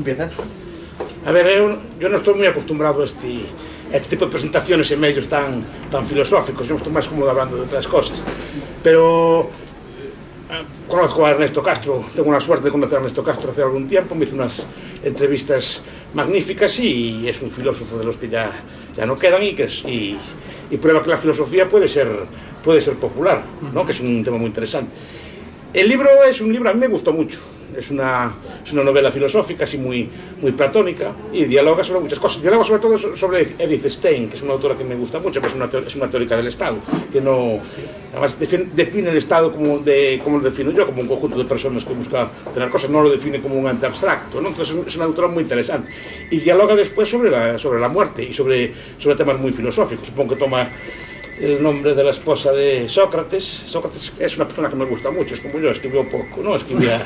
¿Empiezas? A ver, yo no estoy muy acostumbrado a este tipo de presentaciones en medios tan filosóficos. Yo estoy más cómodo hablando de otras cosas. Pero conozco a Ernesto Castro, tengo la suerte de conocer a Ernesto Castro hace algún tiempo, me hizo unas entrevistas magníficas y es un filósofo de los que ya no quedan y prueba que la filosofía puede ser popular, ¿no? Que es un tema muy interesante. El libro es un libro, a mí me gustó mucho. Es una novela filosófica, así muy platónica, y dialoga sobre muchas cosas. Dialoga sobre todo sobre Edith Stein, que es una autora que me gusta mucho, pues es una teórica del Estado, que no, además define el Estado como lo defino yo, como un conjunto de personas que busca tener cosas, no lo define como un ente abstracto, ¿no? Entonces es una autora muy interesante. Y dialoga después sobre la muerte y sobre temas muy filosóficos. Supongo que toma el nombre de la esposa de Sócrates. Sócrates es una persona que me gusta mucho, es como yo, escribió poco, ¿no? Escribía...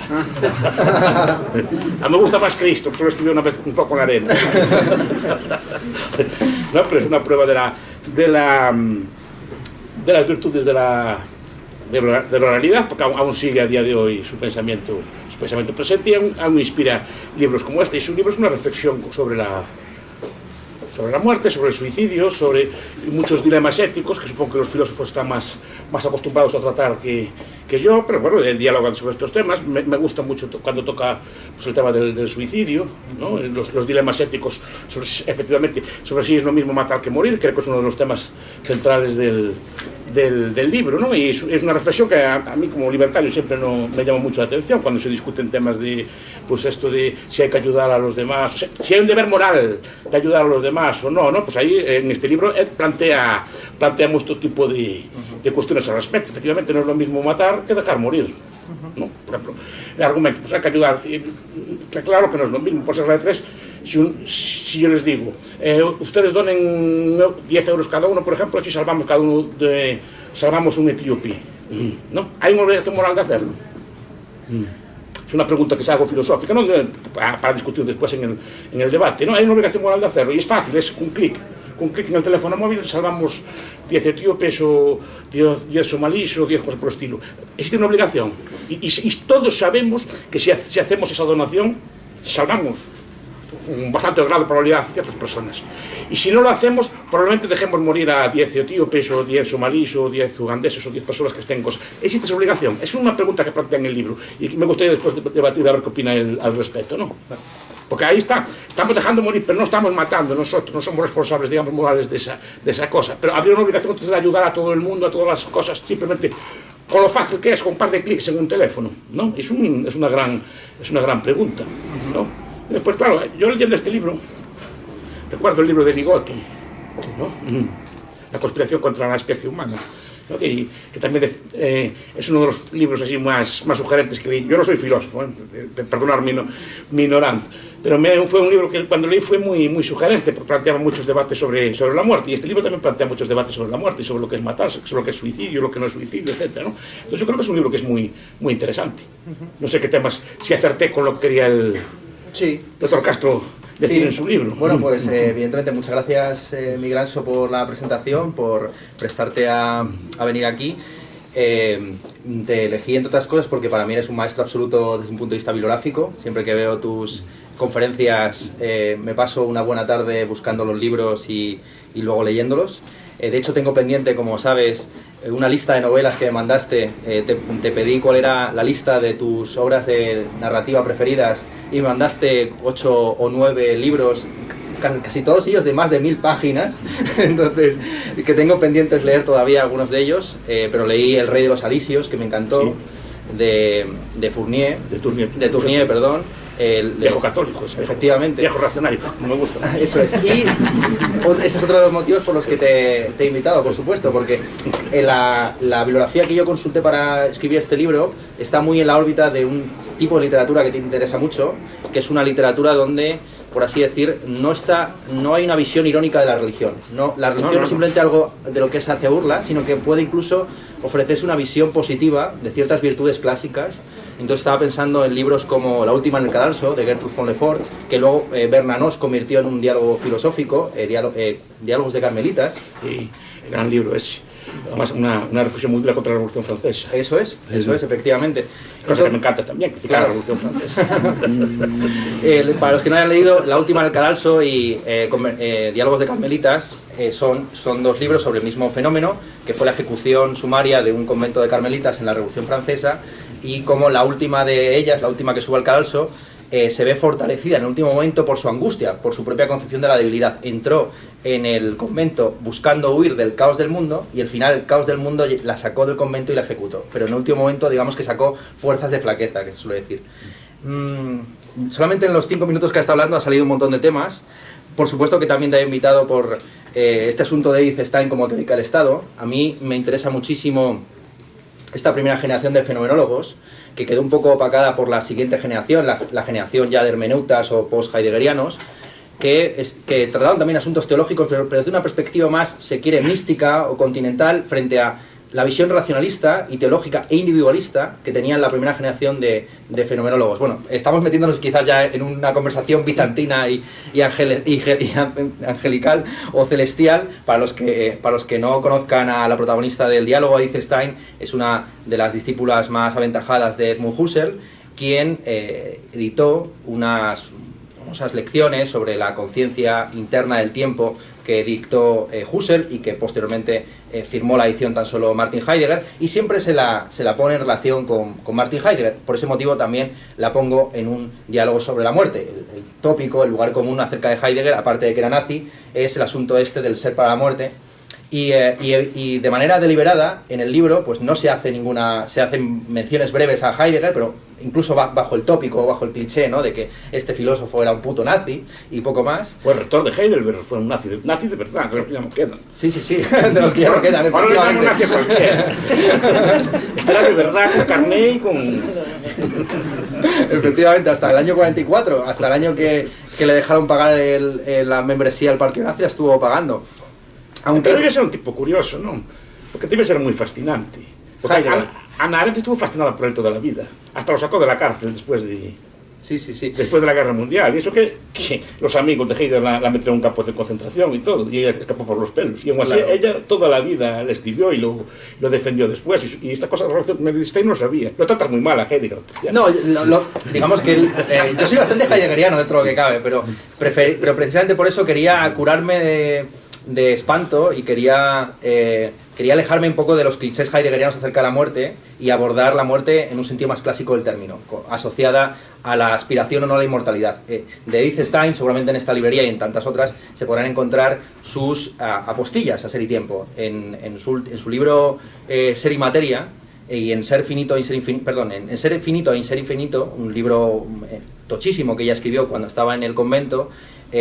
A mí me gusta más Cristo, solo escribió una vez un poco en la arena. No, pero es una prueba de las virtudes de la realidad, porque aún sigue a día de hoy su pensamiento presente y aún inspira libros como este. Y su libro es una reflexión sobre la muerte, sobre el suicidio, sobre muchos dilemas éticos, que supongo que los filósofos están más acostumbrados a tratar que yo, pero bueno, él dialoga sobre estos temas. Me gusta mucho cuando toca pues, el tema del suicidio, ¿no? Los dilemas éticos, efectivamente, sobre si es lo mismo matar que morir, creo que es uno de los temas centrales del libro, ¿no? Y es una reflexión que a mí como libertario siempre no me llama mucho la atención cuando se discuten temas de, pues esto de si hay que ayudar a los demás, o sea, si hay un deber moral de ayudar a los demás o no, pues ahí en este libro planteamos todo tipo de cuestiones al respecto. Efectivamente no es lo mismo matar que dejar morir, ¿no? Por ejemplo, el argumento, pues hay que ayudar, claro que no es lo mismo, por ser la de tres. Si yo les digo, ustedes donen 10 euros cada uno, por ejemplo, si salvamos cada uno salvamos un etíope, ¿no? ¿Hay una obligación moral de hacerlo? Es una pregunta que es algo filosófica, ¿no? Para discutir después en el debate, ¿no? Hay una obligación moral de hacerlo y es fácil, es un clic en el teléfono móvil, salvamos 10 etíopes o 10 somalíes o 10 cosas por el estilo. Existe una obligación y todos sabemos que si hacemos esa donación, salvamos un bastante grado de probabilidad a ciertas personas. Y si no lo hacemos, probablemente dejemos morir a 10 etíopes o 10 somalíes o 10 ugandeses o 10 personas que estén en cosas. ¿Existe esa obligación? Es una pregunta que plantea en el libro y me gustaría después debatir a ver qué opina él al respecto, ¿no? Porque ahí estamos dejando morir, pero no estamos matando nosotros, no somos responsables, digamos, morales de esa cosa. Pero habría una obligación entonces de ayudar a todo el mundo, a todas las cosas, simplemente con lo fácil que es, con un par de clics en un teléfono, ¿no? Es una gran pregunta, ¿no? Después, claro, yo leyendo este libro, recuerdo el libro de Ligotti, ¿no? La conspiración contra la especie humana, ¿no? Que también es uno de los libros así más sugerentes que leí. Yo no soy filósofo, perdonar mi ignorancia, pero fue un libro que cuando leí fue muy sugerente, porque planteaba muchos debates sobre la muerte, y este libro también plantea muchos debates sobre la muerte, y sobre lo que es matarse, sobre lo que es suicidio, lo que no es suicidio, etc., ¿no? Entonces yo creo que es un libro que es muy interesante. No sé qué temas, si acerté con lo que quería el doctor Castro decir en su libro. Bueno, pues evidentemente muchas gracias, Miguel Anso, por la presentación, por prestarte a venir aquí. Te elegí, entre otras cosas, porque para mí eres un maestro absoluto desde un punto de vista bibliográfico. Siempre que veo tus conferencias me paso una buena tarde buscando los libros y luego leyéndolos. De hecho tengo pendiente, como sabes, una lista de novelas que me mandaste. Te pedí cuál era la lista de tus obras de narrativa preferidas y me mandaste 8 o 9 libros, casi todos ellos de más de 1000 páginas. Entonces, que tengo pendientes leer todavía algunos de ellos, pero leí El Rey de los Alisios, que me encantó, de Tournier, perdón. Viejo católico, efectivamente. Viejo racionario, no me gusta. Eso es. Y ese es otro de los motivos por los que te he invitado, por supuesto, porque la bibliografía que yo consulté para escribir este libro está muy en la órbita de un tipo de literatura que te interesa mucho, que es una literatura donde, por así decir, no hay una visión irónica de la religión. La religión no es simplemente algo de lo que se hace burla, sino que puede incluso ofrecerse una visión positiva de ciertas virtudes clásicas. Entonces estaba pensando en libros como La última en el cadalso, de Gertrude von Lefort, que luego Bernanos convirtió en un diálogo filosófico, Diálogos de Carmelitas. el gran libro ese. Además, una reflexión muy dura contra la Revolución Francesa. Eso es, efectivamente. Cosa que me encanta también, criticar la Revolución Francesa. Para los que no hayan leído, La última del cadalso y Diálogos de Carmelitas son dos libros sobre el mismo fenómeno, que fue la ejecución sumaria de un convento de carmelitas en la Revolución Francesa, y como la última de ellas, la última que sube al cadalso, se ve fortalecida en el último momento por su angustia, por su propia concepción de la debilidad. Entró en el convento buscando huir del caos del mundo, y al final el caos del mundo la sacó del convento y la ejecutó. Pero en el último momento, digamos que sacó fuerzas de flaqueza, que se suele decir. Solamente en los 5 minutos que ha estado hablando ha salido un montón de temas. Por supuesto que también te he invitado por este asunto de Edith Stein como teórica del Estado. A mí me interesa muchísimo esta primera generación de fenomenólogos, que quedó un poco opacada por la siguiente generación, la generación ya de hermeneutas o post-heideggerianos, que trataron también asuntos teológicos, pero desde una perspectiva más, se quiere, mística o continental, frente a la visión racionalista y teológica e individualista que tenían la primera generación de fenomenólogos. Bueno, estamos metiéndonos quizás ya en una conversación bizantina y angelical o celestial. Para los que no conozcan a la protagonista del diálogo, Edith Stein, es una de las discípulas más aventajadas de Edmund Husserl, quien editó unas famosas lecciones sobre la conciencia interna del tiempo que dictó Husserl y que posteriormente firmó la edición tan solo Martin Heidegger, y siempre se la pone en relación con Martin Heidegger. Por ese motivo también la pongo en un diálogo sobre la muerte. El tópico, el lugar común acerca de Heidegger, aparte de que era nazi, es el asunto este del ser para la muerte. Y de manera deliberada en el libro pues no se hacen menciones breves a Heidegger, pero incluso bajo el tópico, bajo el cliché, ¿no?, de que este filósofo era un puto nazi y poco más. Pues el rector de Heidelberg fue un nazi de verdad, de los que ya no quedan. Sí, de los que ya no quedan, efectivamente. Ahora Está de verdad con carné y con... Efectivamente, hasta el año 44, hasta el año que le dejaron pagar la membresía al Partido Nazi, la estuvo pagando. Aunque debe ser un tipo curioso, ¿no? Porque debe ser muy fascinante. Porque Ana Arendt estuvo fascinada por él toda la vida. Hasta lo sacó de la cárcel después de... Sí. Después de la Guerra Mundial. Y eso que los amigos de Heidegger la metieron en un campo de concentración y todo. Y ella escapó por los pelos. Y aún así, claro, ella toda la vida le escribió y lo defendió después. Y esta cosa de la relación con Stein no lo sabía. Lo tratas muy mal a Heidegger. No, digamos que yo soy bastante heideggeriano dentro de lo que cabe, pero precisamente por eso quería curarme de espanto y quería alejarme un poco de los clichés heideggerianos acerca de la muerte y abordar la muerte en un sentido más clásico del término, asociada a la aspiración o no a la inmortalidad. De Edith Stein, seguramente en esta librería y en tantas otras, se podrán encontrar sus apostillas a Ser y Tiempo. En su libro Ser y Materia, y en Ser Finito e Ser Infinito, perdón, en Ser Finito e Ser Infinito, un libro tochísimo que ella escribió cuando estaba en el convento,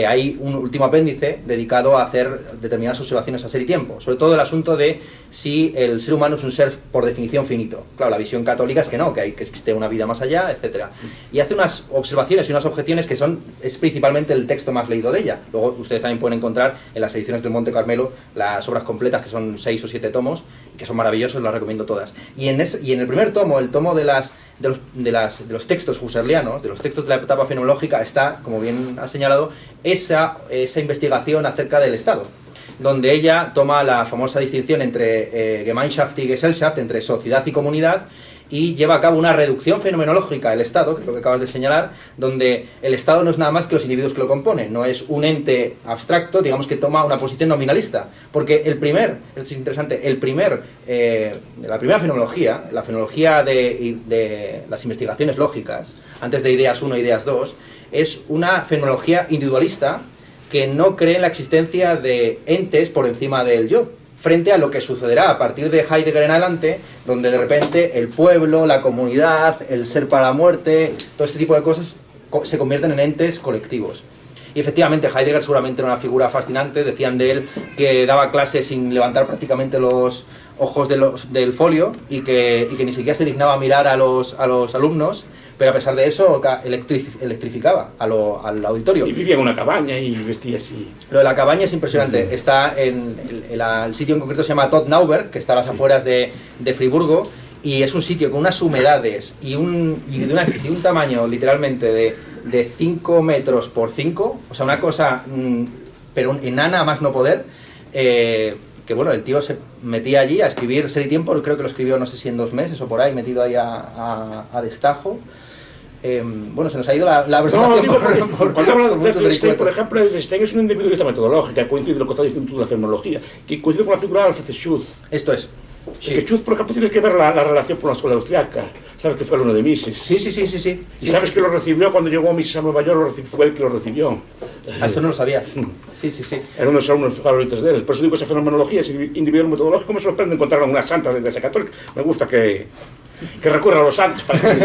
hay un último apéndice dedicado a hacer determinadas observaciones a Ser y Tiempo, sobre todo el asunto de si el ser humano es un ser por definición finito. Claro, la visión católica es que no, que existe una vida más allá, etc. Y hace unas observaciones y unas objeciones que es principalmente el texto más leído de ella. Luego ustedes también pueden encontrar en las ediciones del Monte Carmelo las obras completas, que son 6 o 7 tomos, que son maravillosos, las recomiendo todas. Y en el primer tomo, el tomo de los textos husserlianos, de los textos de la etapa fenomenológica, está, como bien ha señalado, esa investigación acerca del Estado, donde ella toma la famosa distinción entre Gemeinschaft y Gesellschaft, entre sociedad y comunidad, y lleva a cabo una reducción fenomenológica del Estado, que es lo que acabas de señalar, donde el Estado no es nada más que los individuos que lo componen, no es un ente abstracto, digamos, que toma una posición nominalista, porque esto es interesante, la primera fenomenología, la fenomenología de las investigaciones lógicas, antes de Ideas 1 e Ideas 2, es una fenomenología individualista que no cree en la existencia de entes por encima del yo, frente a lo que sucederá a partir de Heidegger en adelante, donde de repente el pueblo, la comunidad, el ser para la muerte, todo este tipo de cosas se convierten en entes colectivos. Y efectivamente Heidegger seguramente era una figura fascinante, decían de él que daba clases sin levantar prácticamente los ojos del folio y que ni siquiera se dignaba mirar a los alumnos, pero a pesar de eso electrificaba al auditorio. Y vivía en una cabaña y vestía así. Lo de la cabaña es impresionante. Está el sitio en concreto se llama Todtnauberg, que está a las afueras de Friburgo, y es un sitio con unas humedades y de un tamaño literalmente de 5 metros por 5, o sea, una cosa pero enana a más no poder, que bueno, el tío se metía allí a escribir Ser y Tiempo, creo que lo escribió no sé si en 2 meses o por ahí, metido ahí a destajo. Bueno, se nos ha ido la presentación. No, digo, cuando habla de Stein, por ejemplo, Stein es un individualista metodológica, coincide lo que está diciendo tú de la fenomenología, que coincide con la figura de Alfred Schutz. Esto es. Sí. Que Schutz, por ejemplo, tienes que ver la relación con la escuela austriaca. Sabes que fue alumno de Mises. Sí. Y sabes que lo recibió cuando llegó a Mises a Nueva York, fue el que lo recibió. Esto no lo sabía. Sí. Era uno de los alumnos favoritos de él. Por eso digo, esa fenomenología, ese individual metodológico, me sorprende encontrar una santa de la Iglesia Católica. Me gusta que recurra a los santos para que...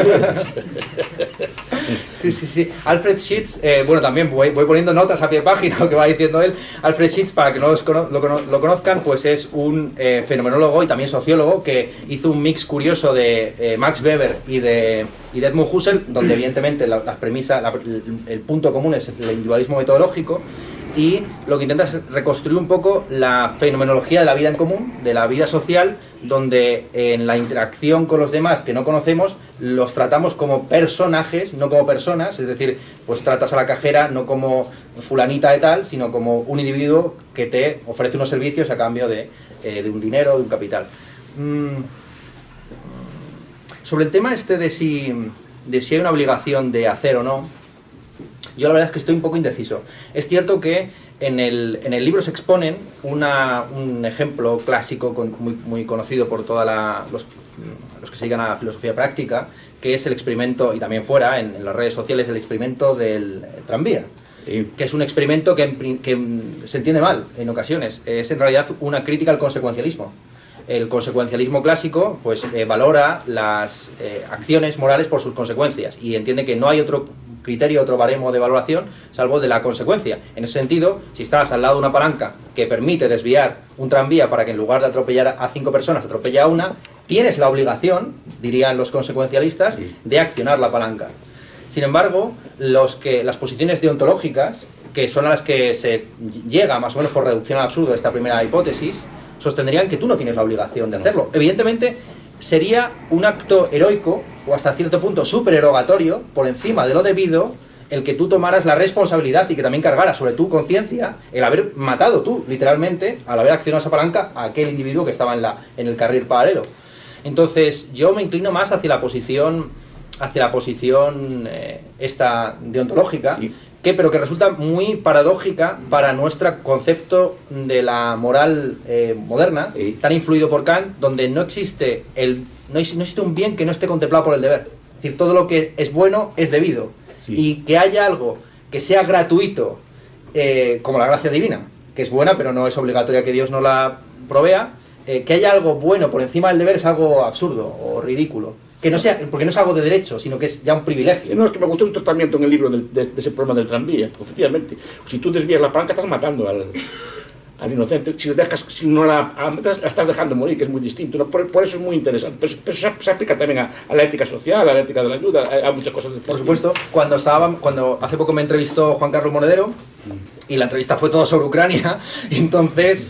Sí. Alfred Schutz, bueno, también voy poniendo notas a pie de página lo que va diciendo él. Alfred Schutz, para que no lo conozcan, pues es un fenomenólogo y también sociólogo que hizo un mix curioso de Max Weber y de Edmund Husserl, donde evidentemente las premisas, el punto común es el individualismo metodológico, y lo que intenta es reconstruir un poco la fenomenología de la vida en común, de la vida social, donde en la interacción con los demás que no conocemos los tratamos como personajes, no como personas, es decir, pues tratas a la cajera no como fulanita de tal, sino como un individuo que te ofrece unos servicios a cambio de un dinero, de un capital. Sobre el tema este de si hay una obligación de hacer o no, yo la verdad es que estoy un poco indeciso. Es cierto que en el libro se exponen un ejemplo clásico muy conocido por todos los que se dedican a la filosofía práctica, que es el experimento, y también fuera, en las redes sociales, el experimento del tranvía. Sí. Que es un experimento que se entiende mal en ocasiones. Es en realidad una crítica al consecuencialismo. El consecuencialismo clásico pues valora las acciones morales por sus consecuencias y entiende que no hay otro criterio, otro baremo de valoración, salvo de la consecuencia. En ese sentido, si estás al lado de una palanca que permite desviar un tranvía para que en lugar de atropellar a 5 personas, atropelle a una, tienes la obligación, dirían los consecuencialistas, de accionar la palanca. Sin embargo, las posiciones deontológicas, que son a las que se llega, más o menos por reducción al absurdo de esta primera hipótesis, sostendrían que tú no tienes la obligación de hacerlo. Evidentemente, sería un acto heroico, o hasta cierto punto supererogatorio, por encima de lo debido, el que tú tomaras la responsabilidad y que también cargaras sobre tu conciencia el haber matado tú, literalmente, al haber accionado esa palanca a aquel individuo que estaba en el carril paralelo. Entonces, yo me inclino más hacia la posición esta deontológica, sí, pero que resulta muy paradójica para nuestro concepto de la moral moderna, sí, tan influido por Kant, donde no existe un bien que no esté contemplado por el deber. Es decir, todo lo que es bueno es debido. Sí. Y que haya algo que sea gratuito, como la gracia divina, que es buena pero no es obligatoria que Dios no la provea, que haya algo bueno por encima del deber es algo absurdo o ridículo. Que no sea, porque no es algo de derecho, sino que es ya un privilegio. No, es que me gustó el tratamiento en el libro de ese problema del tranvía. Efectivamente, si tú desvías la palanca estás matando al inocente. Si no la estás dejando morir, que es muy distinto. ¿No? Por eso es muy interesante. Pero se aplica también a la ética social, a la ética de la ayuda, a muchas cosas. Por supuesto, cuando hace poco me entrevistó Juan Carlos Monedero, y la entrevista fue todo sobre Ucrania, y entonces...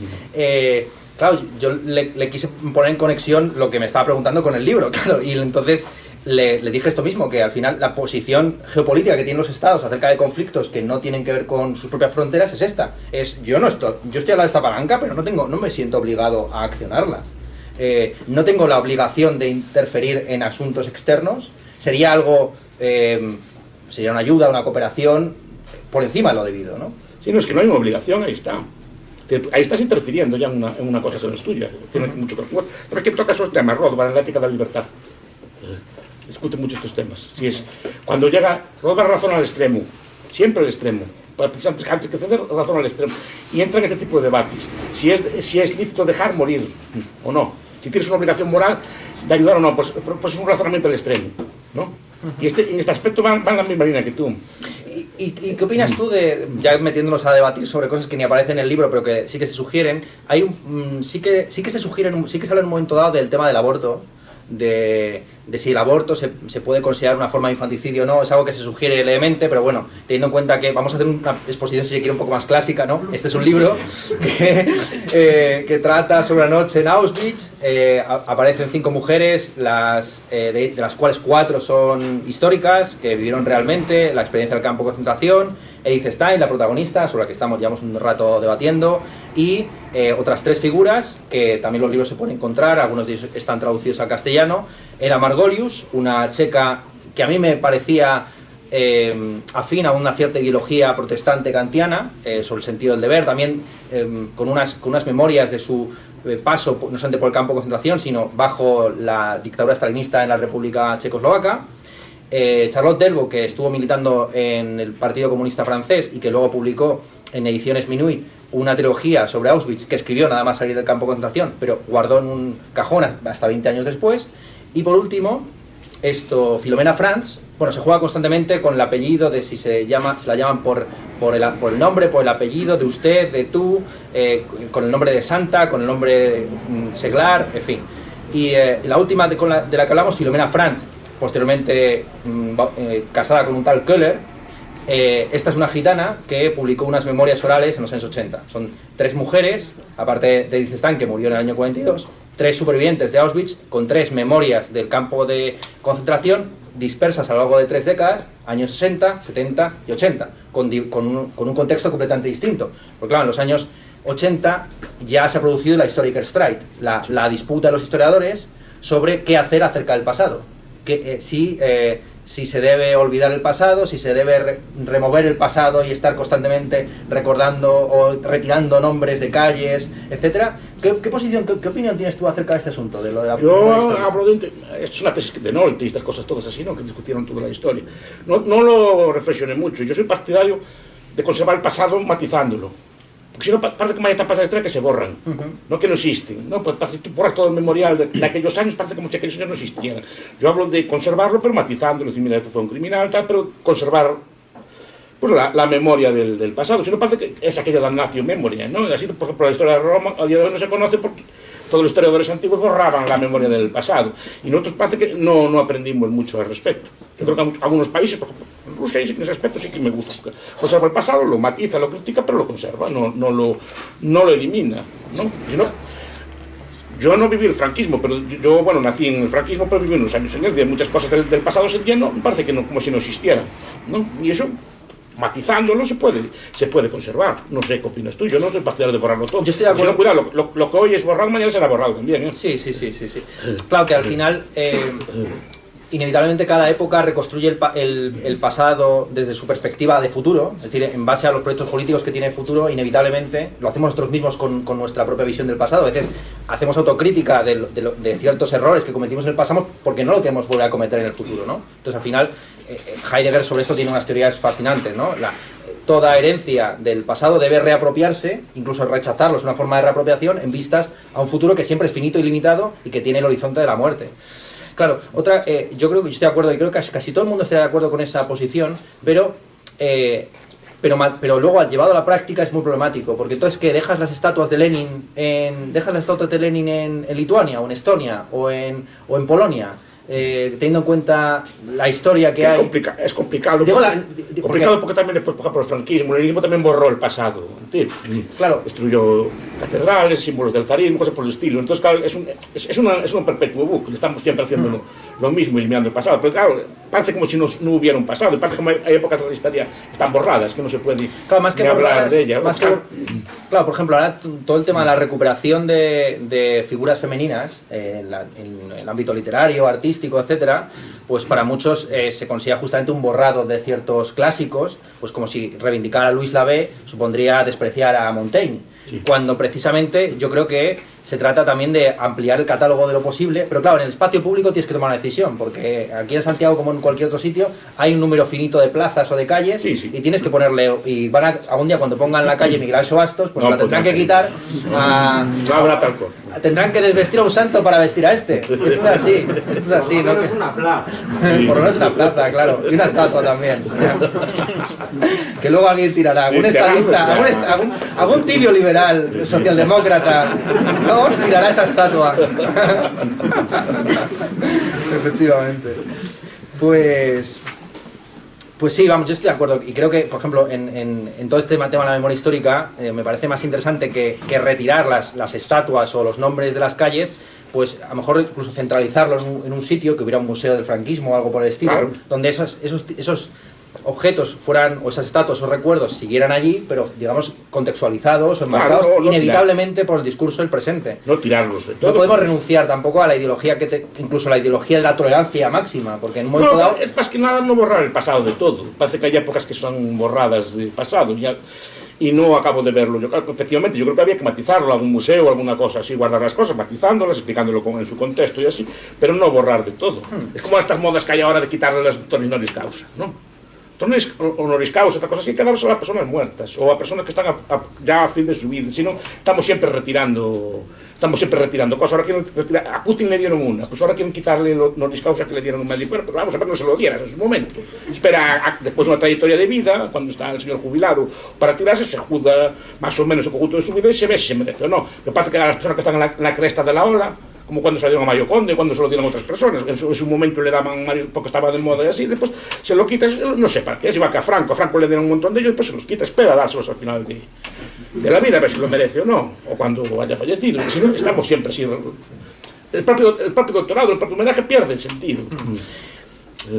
claro, yo le quise poner en conexión lo que me estaba preguntando con el libro, claro, y entonces le dije esto mismo, que al final la posición geopolítica que tienen los estados acerca de conflictos que no tienen que ver con sus propias fronteras es esta. Yo estoy al lado de esta palanca, pero no me siento obligado a accionarla. No tengo la obligación de interferir en asuntos externos. Sería algo, sería una ayuda, una cooperación por encima de lo debido, ¿no? Sí, no, es que no hay una obligación, ahí está. Ahí estás interfiriendo ya en una cosa que no es tuya. Tiene mucho que ver. Pero es que toca esos temas, Rothbard, en la ética de la libertad. Discute mucho estos temas. Cuando llega, Rothbard razona al extremo, siempre al extremo. Antes que ceder, razona al extremo. Y entra en este tipo de debates. Si es lícito dejar morir o no. Si tienes una obligación moral de ayudar o no, pues es un razonamiento al extremo, ¿no? Y en este aspecto van en la misma línea que tú. ¿Y qué opinas tú de, ya metiéndonos a debatir sobre cosas que ni aparecen en el libro, pero que sí que se sugieren? Sí que se habla en un momento dado del tema del aborto, de si el aborto se puede considerar una forma de infanticidio o no. Es algo que se sugiere levemente, pero bueno, teniendo en cuenta que vamos a hacer una exposición, si se quiere, un poco más clásica, ¿no? Este es un libro que trata sobre la noche en Auschwitz. Aparecen 5 mujeres, de las cuales 4 son históricas, que vivieron realmente la experiencia del campo de concentración. Edith Stein, la protagonista, sobre la que llevamos un rato debatiendo, y otras 3 figuras, que también los libros se pueden encontrar, algunos de ellos están traducidos al castellano. Era Margolius, una checa que a mí me parecía afín a una cierta ideología protestante kantiana, sobre el sentido del deber, también con unas memorias de su paso, no solamente por el campo de concentración, sino bajo la dictadura stalinista en la República Checoslovaca. Charlotte Delvaux, que estuvo militando en el Partido Comunista Francés y que luego publicó en ediciones Minuit una trilogía sobre Auschwitz, que escribió nada más salir del campo de concentración, pero guardó en un cajón hasta 20 años después. Y por último, Filomena Franz, bueno, se juega constantemente con el apellido, de si se la llaman por el nombre, por el apellido, de usted, de tú, con el nombre de Santa, con el nombre de Seglar, en fin. Y la última de la que hablamos, Filomena Franz, posteriormente casada con un tal Köhler. Esta es una gitana que publicó unas memorias orales en los años 80. Son 3 mujeres, aparte de Edith Stein, que murió en el año 42, 3 supervivientes de Auschwitz con 3 memorias del campo de concentración dispersas a lo largo de 3 décadas, años 60, 70 y 80, con un contexto completamente distinto. Porque claro, en los años 80 ya se ha producido la Historikerstreit, la disputa de los historiadores sobre qué hacer acerca del pasado. Si se debe olvidar el pasado, si se debe remover el pasado y estar constantemente recordando o retirando nombres de calles, etcétera. ¿Qué posición, qué opinión tienes tú acerca de este asunto? De lo de la Yo hablo de... Esto es una tesis de Nolte y estas cosas todas así, ¿no? Que discutieron toda la historia. No lo reflexioné mucho. Yo soy partidario de conservar el pasado matizándolo. Porque si no, parece como hay etapas de la historia que se borran, no que no existen, ¿no? Pues parece que tú borras todo el memorial de aquellos años, parece como si aquellos años no existieran. Yo hablo de conservarlo, pero matizándolo, decir, mira, esto fue un criminal, tal, pero conservar pues, la memoria del pasado. Si no, parece que es aquella damnatio memoria, ¿no? Así, por ejemplo, la historia de Roma a día de hoy no se conoce porque todos los historiadores antiguos borraban la memoria del pasado. Y nosotros parece que no aprendimos mucho al respecto. Yo creo que algunos países, por ejemplo, Rusia, en ese aspecto sí que me gusta. Conserva el pasado, lo matiza, lo critica, pero lo conserva, no lo elimina, ¿no? Yo no viví el franquismo, pero yo, bueno, nací en el franquismo, pero viví unos años en él, de muchas cosas del pasado no, me parece que no, como si no existieran, ¿no? Y eso, matizándolo, se puede conservar. No sé qué opinas tú, yo no soy partidario de borrarlo todo. Yo estoy de acuerdo. Si no, cuidado, lo que hoy es borrado, mañana será borrado también, ¿eh? Sí. Claro que al final... inevitablemente cada época reconstruye el pasado desde su perspectiva de futuro, es decir, en base a los proyectos políticos que tiene futuro, inevitablemente lo hacemos nosotros mismos con nuestra propia visión del pasado. A veces hacemos autocrítica de ciertos errores que cometimos en el pasado porque no lo queremos volver a cometer en el futuro, ¿no? Entonces al final Heidegger sobre esto tiene unas teorías fascinantes, ¿no? Toda herencia del pasado debe reapropiarse, incluso rechazarlo, es una forma de reapropiación en vistas a un futuro que siempre es finito y limitado y que tiene el horizonte de la muerte. Claro, yo creo que yo estoy de acuerdo, y creo que casi todo el mundo está de acuerdo con esa posición, pero luego llevado a la práctica es muy problemático, porque entonces que dejas las estatuas de Lenin en Lituania, o en Estonia, o en Polonia, teniendo en cuenta la historia que hay. Es complicado. Complicado porque también después, por ejemplo, el franquismo, el leninismo también borró el pasado. Claro. Destruyó catedrales, símbolos del zarismo, cosas por el estilo. Entonces, claro, es un perpetuo bucle. Estamos siempre haciendo lo mismo, eliminando el pasado. Pero claro, parece como si no hubiera un pasado. Y parece como hay épocas de la historia que están borradas, que no se puede hablar de ellas. Claro, por ejemplo, ahora todo el tema de la recuperación de figuras femeninas en el ámbito literario, artístico, etcétera, pues para muchos se considera justamente un borrado de ciertos clásicos, pues como si reivindicar a Louis Labé supondría despreciar a Montaigne, cuando precisamente yo creo que se trata también de ampliar el catálogo de lo posible, pero claro, en el espacio público tienes que tomar una decisión, porque aquí en Santiago, como en cualquier otro sitio, hay un número finito de plazas o de calles, y tienes que ponerle, y algún día cuando pongan la calle Miguel Ángel Bastos, pues la tendrán que quitar tendrán que desvestir a un santo para vestir a este. Esto es así, Por lo menos es una plaza. Por lo menos una plaza, claro, y una estatua también. Que luego alguien tirará, algún estadista, algún tibio liberal, socialdemócrata, ¿no? Tirará esa estatua. Efectivamente. Pues sí, vamos, yo estoy de acuerdo. Y creo que, por ejemplo, en todo este tema de la memoria histórica, me parece más interesante que retirar las estatuas o los nombres de las calles, pues a lo mejor incluso centralizarlo en un sitio, que hubiera un museo del franquismo o algo por el estilo, claro, donde objetos fueran, o esas estatuas o recuerdos siguieran allí, pero digamos contextualizados o enmarcados inevitablemente por el discurso del presente. No tirarlos de todo. No podemos renunciar tampoco a la ideología incluso la ideología de la tolerancia máxima, porque en un momento dado... Es más que nada no borrar el pasado de todo. Parece que hay épocas que son borradas del pasado y no acabo de verlo. Efectivamente, yo creo que había que matizarlo, algún museo, alguna cosa así, guardar las cosas, matizándolas, explicándolo en su contexto y así, pero no borrar de todo. Es como estas modas que hay ahora de quitarle las doctores honoris causa, ¿no? Honoris causa, otra cosa así, quedarse a las personas muertas o a personas que están ya a fin de su vida. Si no, estamos siempre retirando cosas. Ahora quieren retirar, a Putin le dieron una, pues ahora quieren quitarle los honoris causa que le dieron un médico, pero vamos a ver, no se lo dieras en su momento. Espera después de una trayectoria de vida, cuando está el señor jubilado, para tirarse, se juzga más o menos el conjunto de su vida y se ve si se merece o no. Me parece que a las personas que están en la cresta de la ola, como cuando se lo dieron a Mario Conde, cuando se lo dieron a otras personas, en su momento le daban porque estaba de moda y así, después se lo quitas, no sé para qué, es igual que a Franco le dieron un montón de ellos, después se los quita, espera dárselos al final de la vida, a ver si lo merece o no, o cuando haya fallecido, si no, estamos siempre así, el propio doctorado, el propio homenaje pierde el sentido.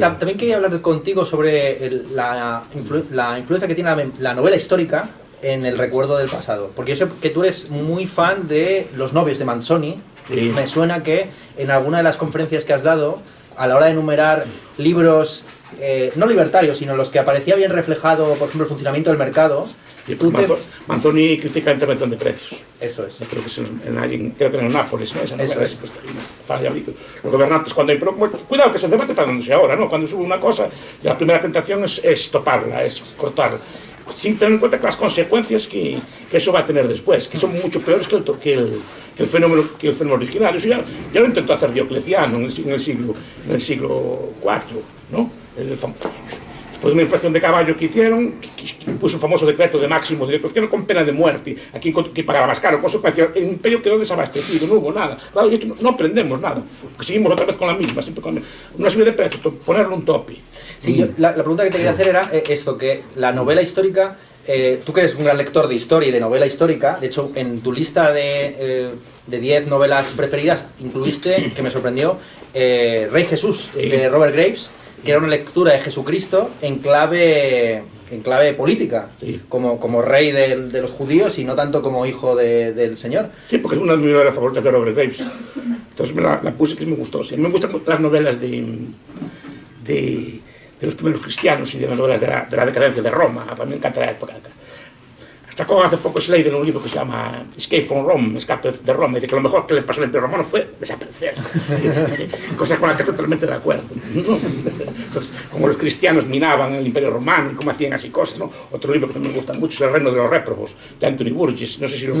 También quería hablar contigo sobre la influencia que tiene la novela histórica en el recuerdo del pasado, porque yo sé que tú eres muy fan de Los novios de Manzoni. Sí. Me suena que en alguna de las conferencias que has dado, a la hora de enumerar libros no libertarios, sino los que aparecía bien reflejado, por ejemplo, el funcionamiento del mercado, Manzoni critica la intervención de precios. Eso es. Creo que en el Nápoles, ¿no? Esa novela es los gobernantes cuando hay... Cuidado, que ese debate está dándose ahora, ¿no? Cuando sube una cosa, la primera tentación es toparla, es cortarla, sin tener en cuenta que las consecuencias que eso va a tener después, que son mucho peores que el fenómeno original. Eso ya lo intentó hacer Diocleciano en el siglo IV, ¿no? Después de una inflación de caballo que hicieron, que puso un famoso decreto de máximos de Diocleciano con pena de muerte, a quien que pagaba más caro. En consecuencia, el imperio quedó desabastecido, no hubo nada. Claro, y esto no aprendemos nada, porque seguimos otra vez con la misma, siempre con una subida de precios, ponerle un tope. Sí, la pregunta que te quería hacer era esto, que la novela histórica, tú que eres un gran lector de historia y de novela histórica, de hecho en tu lista de 10 novelas preferidas incluiste, que me sorprendió, Rey Jesús, de Robert Graves, que era una lectura de Jesucristo en clave política, sí, como rey de los judíos y no tanto como hijo del Señor. Sí, porque es una de las favoritas de Robert Graves. Entonces la puse, que me gustó. Sí. Me gustan las novelas de los primeros cristianos y de las novelas de la decadencia de Roma. Para mí me encanta la época. Sacó hace poco Slade en un libro que se llama Escape from Rome, Escape de Roma. Dice que lo mejor que le pasó al Imperio Romano fue desaparecer. Cosas con las que estoy totalmente de acuerdo. Entonces, como los cristianos minaban el Imperio Romano y cómo hacían así cosas, ¿no? Otro libro que también me gusta mucho es El reino de los réprobos, de Anthony Burgess. No sé si lo...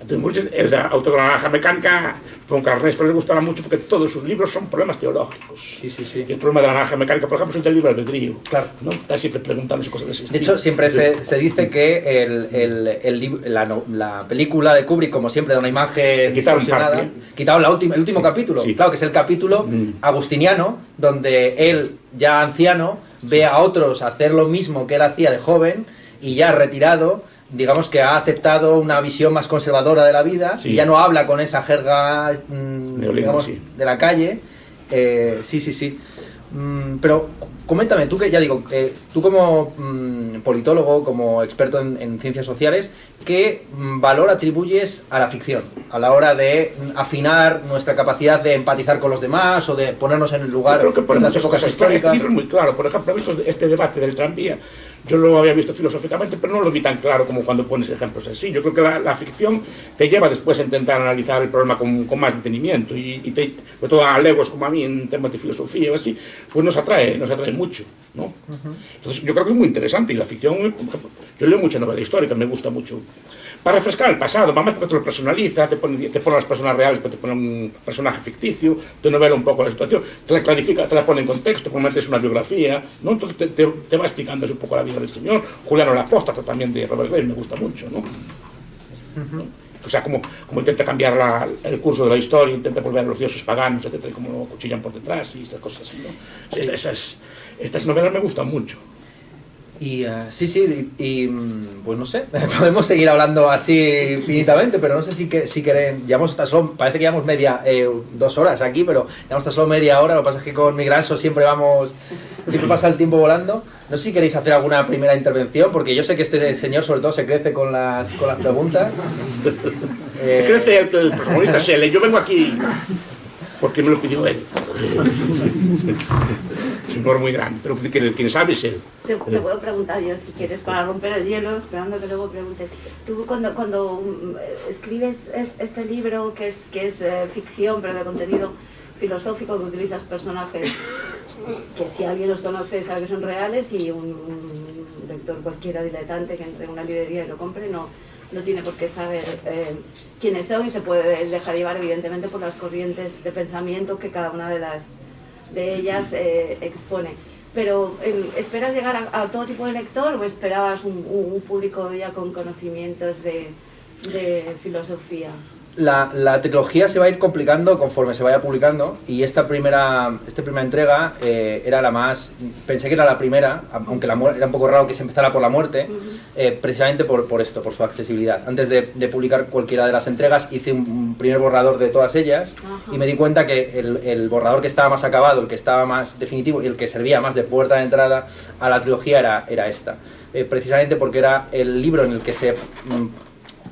Anthony Burgess, el autor de La naranja mecánica, aunque a Ernesto le gustaba mucho porque todos sus libros son problemas teológicos. Sí, sí, sí. Y el problema de La naranja mecánica, por ejemplo, es el del libre albedrío. Claro. ¿No? Está siempre preguntándose cosas de ese estilo. De hecho, siempre se dice que la película de Kubrick, como siempre, da una imagen distorsionada. Quitaron el último capítulo, sí, claro, que es el capítulo agustiniano, donde él, ya anciano, ve a otros hacer lo mismo que él hacía de joven y ya retirado, digamos que ha aceptado una visión más conservadora de la vida, sí, y ya no habla con esa jerga digamos, sí, de la calle. Sí. Pero coméntame, tú que ya digo, tú como politólogo, como experto en ciencias sociales, ¿qué valor atribuyes a la ficción a la hora de afinar nuestra capacidad de empatizar con los demás o de ponernos en el lugar de las épocas históricas? Este libro es muy claro. Por ejemplo, he visto este debate del tranvía. Yo lo había visto filosóficamente, pero no lo vi tan claro como cuando pones ejemplos así. Yo creo que la ficción te lleva después a intentar analizar el problema con más detenimiento y sobre todo a legos como a mí en temas de filosofía o así, pues nos atrae mucho, ¿no? Entonces yo creo que es muy interesante y la ficción, por ejemplo, yo leo mucha novela histórica, me gusta mucho. Para refrescar el pasado, más porque te lo personaliza, te pone las personas reales, pero te pone un personaje ficticio, te novela un poco la situación, te la clarifica, te la pone en contexto, como metes una biografía, ¿no? Entonces te va explicando un poco la vida del señor. Juliano la Apóstata también de Robert Graves me gusta mucho, ¿no? O sea, como intenta cambiar el curso de la historia, intenta volver a los dioses paganos, etcétera, y como lo cuchillan por detrás y estas cosas así, ¿no? Estas novelas me gustan mucho. Y pues no sé, podemos seguir hablando así infinitamente, pero no sé si queréis, parece que llevamos 2 horas aquí, pero llevamos hasta solo media hora. Lo que pasa es que con Migranso siempre pasa el tiempo volando. No sé si queréis hacer alguna primera intervención, porque yo sé que este señor sobre todo se crece con las preguntas. Se crece el protagonista Shelley. Yo vengo aquí porque me lo pidió él. Es un honor muy grande, pero quien sabe es él. Te puedo preguntar yo, si quieres, para romper el hielo, esperando que luego preguntes. Tú cuando escribes este libro, que es ficción, pero de contenido filosófico, que utilizas personajes que si alguien los conoce sabe que son reales, y un lector cualquiera diletante que entre en una librería y lo compre no tiene por qué saber quiénes son, y se puede dejar llevar evidentemente por las corrientes de pensamiento que cada una de ellas expone. Pero ¿esperas llegar a todo tipo de lector o esperabas un público ya con conocimientos de filosofía? La trilogía se va a ir complicando conforme se vaya publicando, y esta primera entrega era la más... Pensé que era la primera, aunque era un poco raro que se empezara por la muerte, precisamente por esto, por su accesibilidad. Antes de publicar cualquiera de las entregas hice un primer borrador de todas ellas. Ajá. Y me di cuenta que el borrador que estaba más acabado, el que estaba más definitivo y el que servía más de puerta de entrada a la trilogía era esta. Precisamente porque era el libro en el que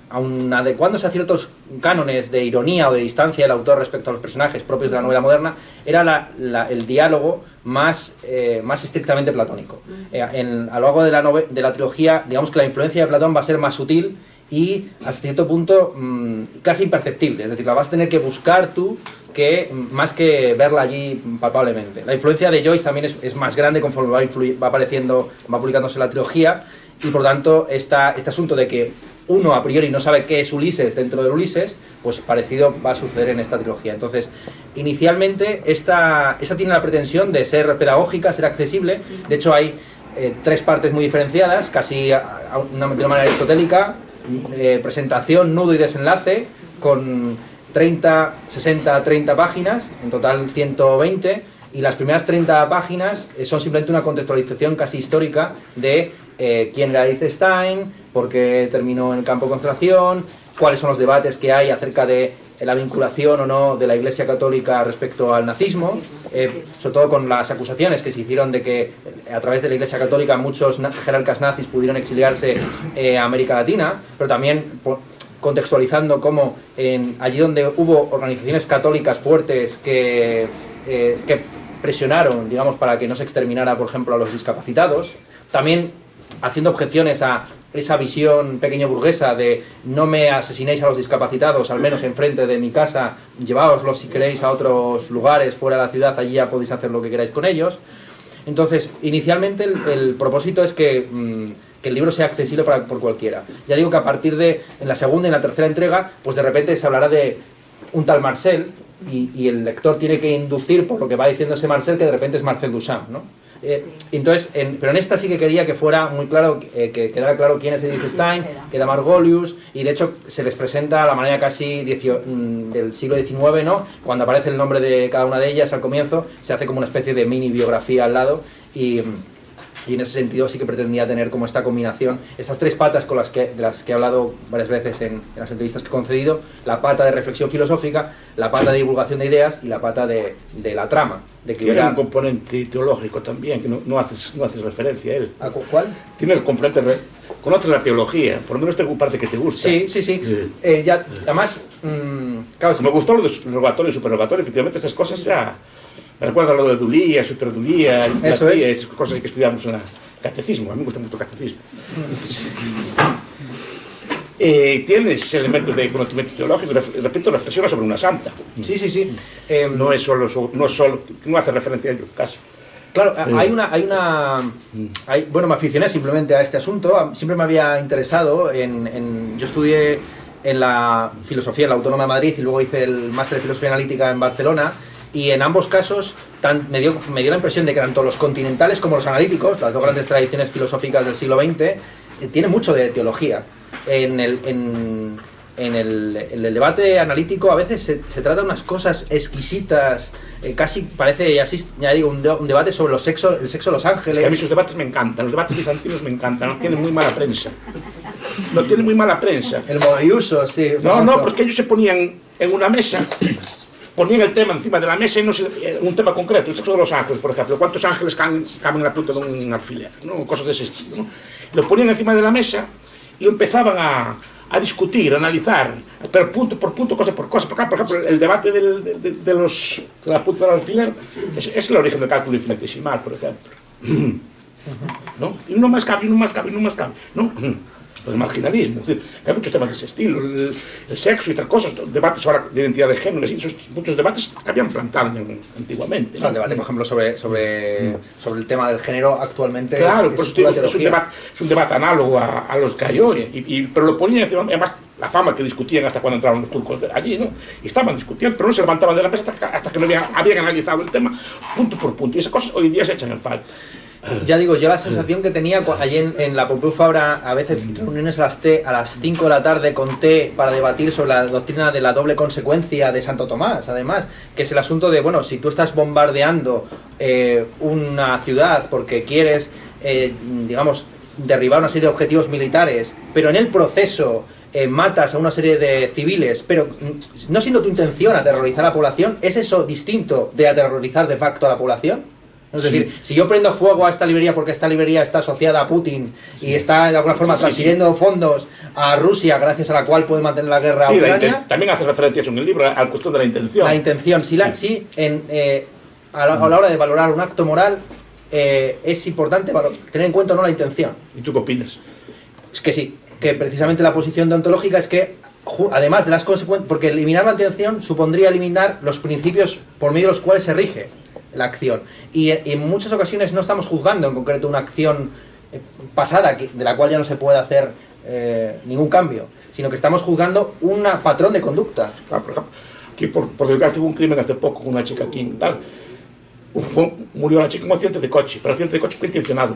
aun adecuándose a ciertos cánones de ironía o de distancia del autor respecto a los personajes propios de la novela moderna, era el diálogo más estrictamente platónico. A lo largo de la trilogía, digamos que la influencia de Platón va a ser más sutil y hasta cierto punto casi imperceptible, es decir, la vas a tener que buscar tú más que verla allí palpablemente. La influencia de Joyce también es más grande conforme va publicándose la trilogía, y por tanto este asunto de que uno a priori no sabe qué es Ulises dentro de Ulises, pues parecido va a suceder en esta trilogía. Entonces, inicialmente esta tiene la pretensión de ser pedagógica, ser accesible. De hecho hay 3 partes muy diferenciadas, casi de una manera aristotélica: presentación, nudo y desenlace, con 30 páginas, en total 120, y las primeras 30 páginas son simplemente una contextualización casi histórica de quién era Liechtenstein, por qué terminó en el campo de concentración, cuáles son los debates que hay acerca de la vinculación o no de la Iglesia Católica respecto al nazismo, sobre todo con las acusaciones que se hicieron de que a través de la Iglesia Católica muchos jerarcas nazis pudieron exiliarse a América Latina, pero también contextualizando cómo allí donde hubo organizaciones católicas fuertes que presionaron, digamos, para que no se exterminara, por ejemplo, a los discapacitados, también haciendo objeciones a esa visión pequeño burguesa de no me asesinéis a los discapacitados, al menos enfrente de mi casa, lleváoslos si queréis a otros lugares fuera de la ciudad, allí ya podéis hacer lo que queráis con ellos. Entonces, inicialmente el propósito es que el libro sea accesible por cualquiera. Ya digo que a partir en la segunda y en la tercera entrega, pues de repente se hablará de un tal Marcel, y el lector tiene que inducir por lo que va diciendo ese Marcel que de repente es Marcel Duchamp, ¿no? Entonces, pero en esta sí que quería que fuera muy claro, que quedara claro quién es Edith Stein, que era Margolius, y de hecho se les presenta a la manera casi del siglo XIX, ¿no? Cuando aparece el nombre de cada una de ellas al comienzo, se hace como una especie de mini biografía al lado, y en ese sentido sí que pretendía tener como esta combinación, estas 3 patas de las que he hablado varias veces en las entrevistas que he concedido: la pata de reflexión filosófica, la pata de divulgación de ideas y la pata de la trama. Tiene un componente teológico también, que no haces referencia a él. ¿A cuál? Tiene el componente... Conoces la teología, por lo menos te parece que te gusta. Sí. Además, claro, me gustó lo de subrogatorio y superrogatorio, efectivamente esas cosas ya... Me recuerda lo de Dulía, superdulía, esas cosas que estudiamos en el catecismo. A mí me gusta mucho el catecismo. Tienes elementos de conocimiento teológico, repito, reflexiona sobre una santa. Sí. No hace referencia a ello, casi. Claro, bueno, me aficioné simplemente a este asunto. Siempre me había interesado yo estudié en la filosofía en la Autónoma de Madrid y luego hice el máster de filosofía analítica en Barcelona. Y en ambos casos me dio la impresión de que tanto los continentales como los analíticos, las 2 grandes tradiciones filosóficas del siglo XX, tienen mucho de teología. en el debate analítico a veces se trata de unas cosas exquisitas, casi parece, así, ya digo, un debate sobre el sexo de los ángeles. Es que a mí esos debates me encantan, los debates bizantinos me encantan, no tienen muy mala prensa. No tienen muy mala prensa. El modayuso, sí. No, pues que ellos se ponían en una mesa, ponían el tema encima de la mesa y no sé, un tema concreto, el sexo de los ángeles, por ejemplo, cuántos ángeles caben en la punta de un alfiler, ¿no? Cosas de ese estilo, ¿no? Lo ponían encima de la mesa y lo empezaban a discutir, a analizar, pero punto por punto, cosa por cosa. Por ejemplo, el debate de la punta del alfiler es el origen del cálculo infinitesimal, por ejemplo. ¿No? Y uno más cabe, ¿no? El marginalismo, es decir, que hay muchos temas de ese estilo, el sexo y otras cosas, debates ahora de identidad de género, muchos debates habían plantado antiguamente, ¿no? El debate, por ejemplo, sobre el tema del género actualmente. Claro, es un debate análogo a los que hay hoy, sí. Pero lo ponían, además, la fama que discutían hasta cuando entraron los turcos allí, ¿no? Y estaban discutiendo, pero no se levantaban de la mesa hasta que no habían analizado el tema punto por punto, y esas cosas hoy en día se echan en falta. Ya digo, yo la sensación que tenía allí en la Pompeu Fabra, a veces reuniones a las 5 de la tarde con té para debatir sobre la doctrina de la doble consecuencia de Santo Tomás, además, que es el asunto de, bueno, si tú estás bombardeando una ciudad porque quieres, digamos, derribar una serie de objetivos militares, pero en el proceso matas a una serie de civiles, pero no siendo tu intención aterrorizar a la población, ¿es eso distinto de aterrorizar de facto a la población? Es decir, si yo prendo fuego a esta librería porque esta librería está asociada a Putin y está de alguna forma transfiriendo fondos a Rusia, gracias a la cual puede mantener la guerra a Ucrania. También hace referencias en el libro a la cuestión de la intención. La intención, a la hora de valorar un acto moral es importante tener en cuenta o no la intención. ¿Y tú qué opinas? Es que sí, que precisamente la posición deontológica es que, además de las consecuencias, porque eliminar la intención supondría eliminar los principios por medio de los cuales se rige la acción, y en muchas ocasiones no estamos juzgando en concreto una acción pasada de la cual ya no se puede hacer ningún cambio, sino que estamos juzgando un patrón de conducta. Claro, por ejemplo, aquí por desgracia hubo un crimen hace poco con una chica aquí y tal, murió la chica en un accidente de coche, pero el accidente de coche fue intencionado.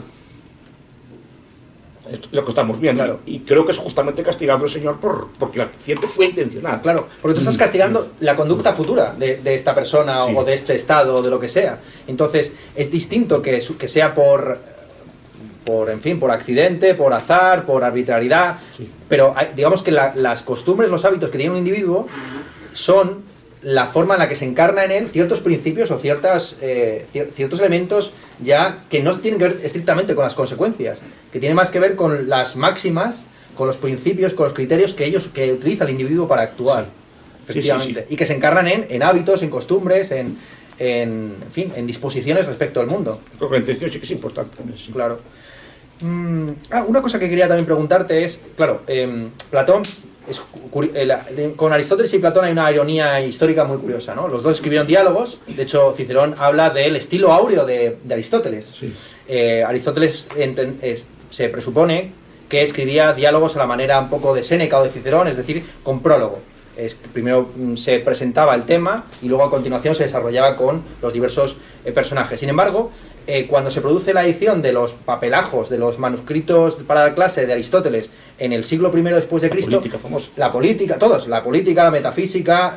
Esto es lo que estamos viendo, claro. Y creo que es justamente castigado el señor porque el accidente fue intencionado. Claro, porque tú estás castigando la conducta futura de esta persona, sí, o de este estado o de lo que sea. Entonces es distinto que sea por accidente, por azar, por arbitrariedad, sí. Pero digamos que las costumbres, los hábitos que tiene un individuo son la forma en la que se encarna en él ciertos principios o ciertos elementos ya que no tienen que ver estrictamente con las consecuencias, que tienen más que ver con las máximas, con los principios, con los criterios que utiliza el individuo para actuar, sí, efectivamente, sí. Y que se encarnan en hábitos, en costumbres, en disposiciones respecto al mundo. Creo que la intención sí que es importante también, sí. Claro. Una cosa que quería también preguntarte es, claro, Platón, con Aristóteles y Platón hay una ironía histórica muy curiosa, ¿no? Los dos escribieron diálogos, de hecho Cicerón habla del estilo áureo de Aristóteles. Sí. Aristóteles se presupone que escribía diálogos a la manera un poco de Séneca o de Cicerón, es decir, con prólogo. Primero se presentaba el tema y luego a continuación se desarrollaba con los diversos personajes. Sin embargo, cuando se produce la edición de los papelajos, de los manuscritos para la clase de Aristóteles en el siglo I después de Cristo, la política, la metafísica,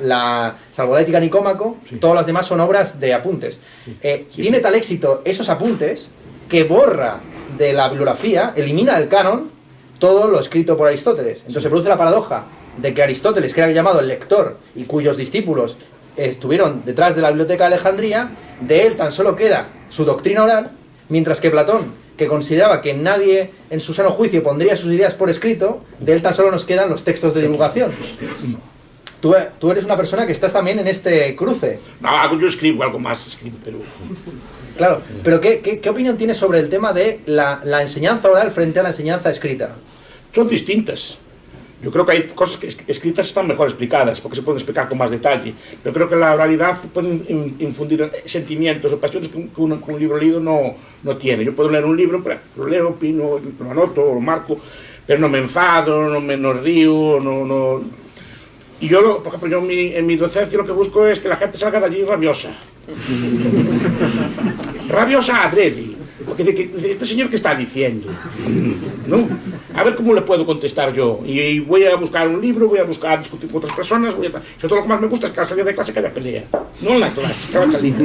salvo la ética Nicómaco, sí, todas las demás son obras de apuntes. Sí, tiene tal éxito esos apuntes que borra de la bibliografía, elimina del canon todo lo escrito por Aristóteles. Entonces se produce la paradoja de que Aristóteles, que era llamado el lector y cuyos discípulos estuvieron detrás de la biblioteca de Alejandría, de él tan solo queda su doctrina oral, mientras que Platón, que consideraba que nadie en su sano juicio pondría sus ideas por escrito, de él tan solo nos quedan los textos de divulgación. Tú eres una persona que estás también en este cruce. No, yo escribo algo más, pero... Claro, pero ¿qué opinión tienes sobre el tema de la enseñanza oral frente a la enseñanza escrita? Son distintas. Yo creo que hay cosas que escritas están mejor explicadas, porque se pueden explicar con más detalle. Pero creo que la oralidad puede infundir sentimientos o pasiones que un libro leído no tiene. Yo puedo leer un libro, pero lo leo, opino, lo anoto, lo marco, pero no me enfado, no me río, no... Y yo, por ejemplo, en mi docencia lo que busco es que la gente salga de allí rabiosa. Rabiosa adrede. Porque dice, ¿este señor qué está diciendo? ¿No? A ver cómo le puedo contestar yo. Y voy a buscar un libro, voy a buscar discutir con otras personas, sobre todo lo que más me gusta es que a la salida de clase que haya pelea. No en la clase, que a la salida.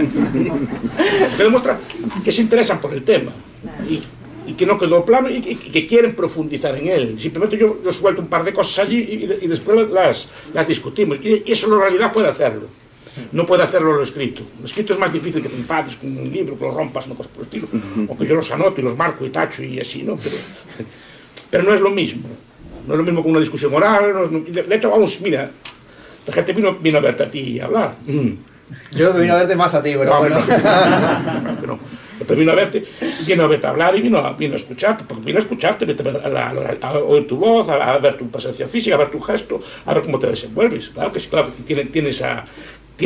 Que demuestra que se interesan por el tema. Y que no quedó plano y que quieren profundizar en él. Simplemente yo suelto un par de cosas allí y después las discutimos. Y eso en realidad puede hacerlo. No puede hacerlo lo escrito. Lo escrito es más difícil que te enfades con un libro, que lo rompas, no cosas por el estilo. O que yo los anoto y los marco y tacho y así, ¿no? Pero no es lo mismo. No es lo mismo que una discusión oral. De hecho, vamos, mira, la gente vino a verte a ti a hablar. Yo creo que vino a verte más a ti, pero no, bueno. No. Pero vino a verte a hablar y vino a escucharte, porque vino a escucharte, a oír tu voz, a ver tu presencia física, a ver tu gesto, a ver cómo te desenvuelves. Claro que sí, claro, tiene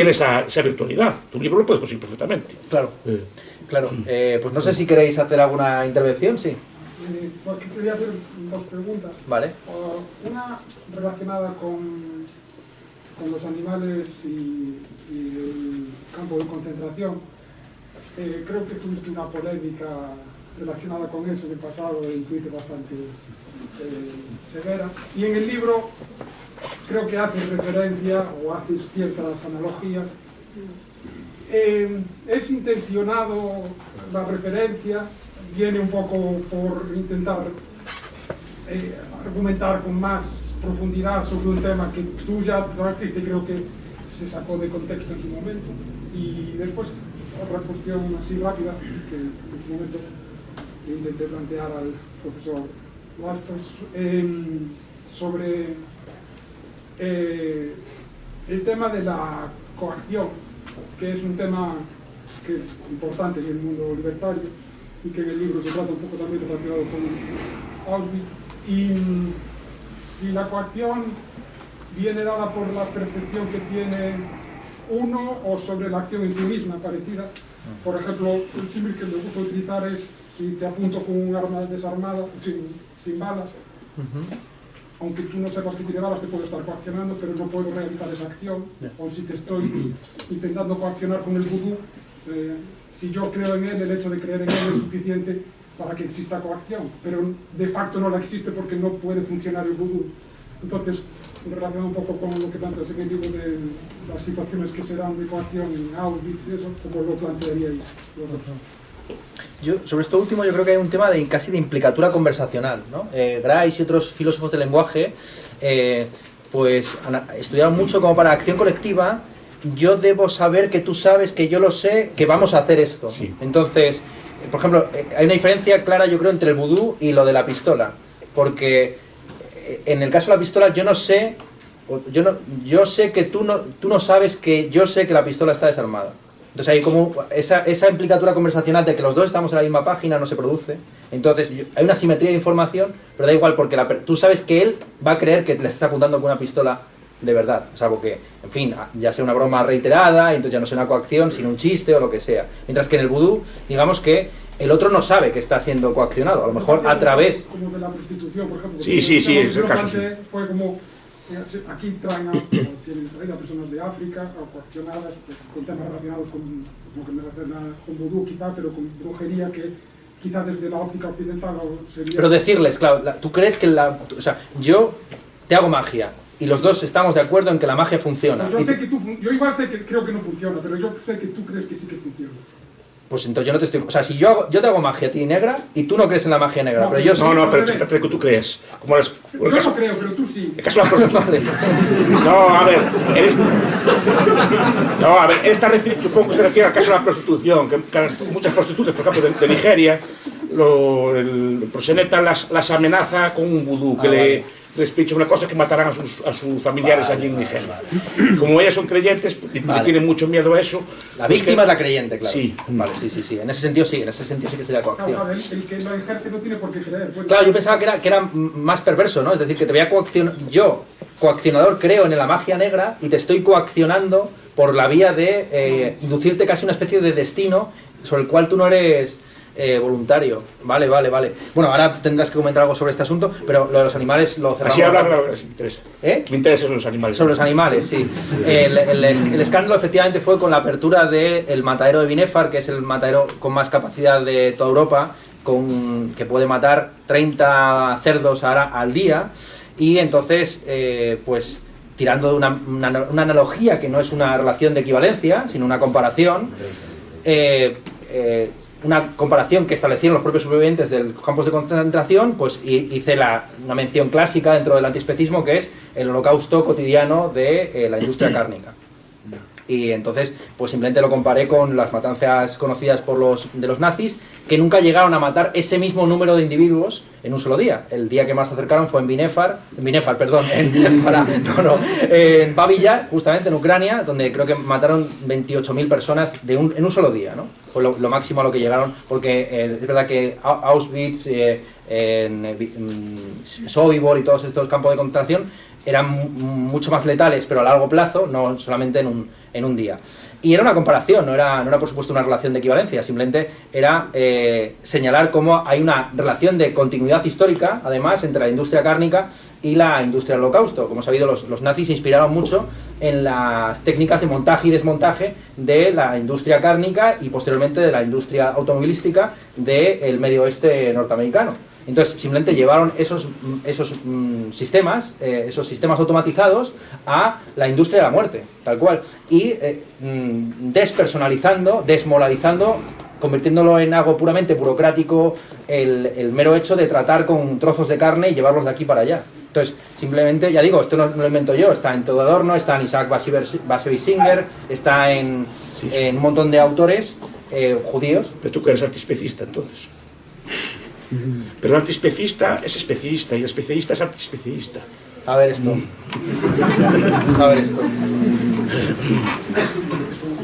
esa virtualidad. Tu libro lo puedes conseguir perfectamente. Claro, claro. Pues no sé si queréis hacer alguna intervención, sí. Porque quería hacer dos preguntas. Vale. Una relacionada con los animales y el campo de concentración. Creo que tuviste una polémica relacionada con eso en el pasado en Twitter bastante severa. Y en el libro creo que haces referencia o haces ciertas analogías. ¿Es intencionado la referencia? ¿Viene un poco por intentar argumentar con más profundidad sobre un tema que tú ya trajiste y creo que se sacó de contexto en su momento? Y después otra cuestión así rápida que en su momento intenté plantear al profesor Bastos sobre el tema de la coacción, que es un tema que es importante en el mundo libertario y que en el libro se trata un poco también relacionado con Auschwitz. Y si la coacción viene dada por la percepción que tiene uno o sobre la acción en sí misma parecida. Por ejemplo, el símil que me gusta utilizar es si te apunto con un arma desarmada, sin balas, aunque tú no sepas que tiene balas, te puedo estar coaccionando, pero no puedo realizar esa acción. O si te estoy intentando coaccionar con el vudú, si yo creo en él, el hecho de creer en él es suficiente para que exista coacción, pero de facto no la existe porque no puede funcionar el vudú. Entonces, relacionado un poco con lo que planteas en el libro de las situaciones que se dan de coacción en Auschwitz y eso, ¿cómo lo plantearíais los dos? Yo, sobre esto último, yo creo que hay un tema casi de implicatura conversacional, ¿no? Grice y otros filósofos del lenguaje pues estudiaron mucho como para acción colectiva. Yo debo saber que tú sabes que yo lo sé, que vamos a hacer esto. Sí. Entonces, por ejemplo, hay una diferencia clara, yo creo, entre el vudú y lo de la pistola, porque en el caso de la pistola yo no sé, yo sé que tú no sabes que yo sé que la pistola está desarmada. Entonces hay como esa implicatura conversacional de que los dos estamos en la misma página, no se produce. Entonces hay una simetría de información, pero da igual porque tú sabes que él va a creer que le estás apuntando con una pistola de verdad. Salvo que, en fin, ya sea una broma reiterada, y entonces ya no sea una coacción, sino un chiste o lo que sea. Mientras que en el vudú, digamos que el otro no sabe que está siendo coaccionado, a lo mejor a través... Como de la prostitución, por ejemplo. Sí, es el caso. Fue como, aquí tienen traído a personas de África, coaccionadas, con temas relacionados con, no que me refiero con vudú quizá, pero con brujería que quizá desde la óptica occidental sería... Pero decirles, claro, tú crees que o sea, yo te hago magia, y los dos estamos de acuerdo en que la magia funciona. Yo sé que yo igual sé que creo que no funciona, pero yo sé que tú crees que sí que funciona. Pues entonces yo no te estoy... O sea, si yo te hago magia a ti negra y tú no crees en la magia negra, no, pero yo sí... No, pero fíjate que tú crees. Como yo no creo, pero tú sí. El caso de la prostitución. No, a ver, esta supongo que se refiere al caso de la prostitución, que muchas prostitutas, por ejemplo, de Nigeria, el proxeneta las amenaza con un vudú, que les pincha una cosa que matarán a sus familiares allí en Nigeria. Como ellas son creyentes y tienen mucho miedo a eso... La víctima es la creyente, claro. Sí. Vale, sí. En ese sentido sí que sería coacción. Claro, el que la ejerce no tiene por qué creer. Pues, claro, yo pensaba que era más perverso, ¿no? Es decir, que te voy a coaccionar... Yo, coaccionador, creo en la magia negra y te estoy coaccionando por la vía de inducirte casi una especie de destino sobre el cual tú no eres voluntario. Vale. Bueno, ahora tendrás que comentar algo sobre este asunto, pero lo de los animales lo cerramos. Así habla, si me interesa. ¿Eh? Me interesan los animales. Sobre los animales, sí. El escándalo efectivamente fue con la apertura del matadero de Binefar, que es el matadero con más capacidad de toda Europa, que puede matar 30 cerdos al día, y entonces, pues, tirando de una analogía que no es una relación de equivalencia, sino una comparación, que establecieron los propios supervivientes de los campos de concentración, pues hice una mención clásica dentro del antiespecismo, que es el holocausto cotidiano de la industria cárnica. Y entonces, pues simplemente lo comparé con las matanzas conocidas de los nazis, que nunca llegaron a matar ese mismo número de individuos en un solo día. El día que más se acercaron fue en Babi Yar, justamente en Ucrania, donde creo que mataron 28.000 personas en un solo día, ¿no? Fue lo máximo a lo que llegaron, porque es verdad que Auschwitz, Sobibor y todos estos campos de concentración eran mucho más letales, pero a largo plazo, no solamente en un día. Y era una comparación, no era por supuesto una relación de equivalencia, simplemente era señalar cómo hay una relación de continuidad histórica, además, entre la industria cárnica y la industria del holocausto. Como sabido, los nazis se inspiraron mucho en las técnicas de montaje y desmontaje de la industria cárnica y posteriormente de la industria automovilística del medio oeste norteamericano. Entonces, simplemente llevaron esos sistemas automatizados a la industria de la muerte, tal cual, y despersonalizando, desmoralizando, convirtiéndolo en algo puramente burocrático el mero hecho de tratar con trozos de carne y llevarlos de aquí para allá. Entonces, simplemente, ya digo, esto no lo invento yo, está en Todo Adorno, está en Isaac Bashevis Singer, está en un montón de autores judíos. Pero tú que eres antiespecista, entonces. Pero el antiespecista es especialista y el especialista es antiespecialista. A ver esto.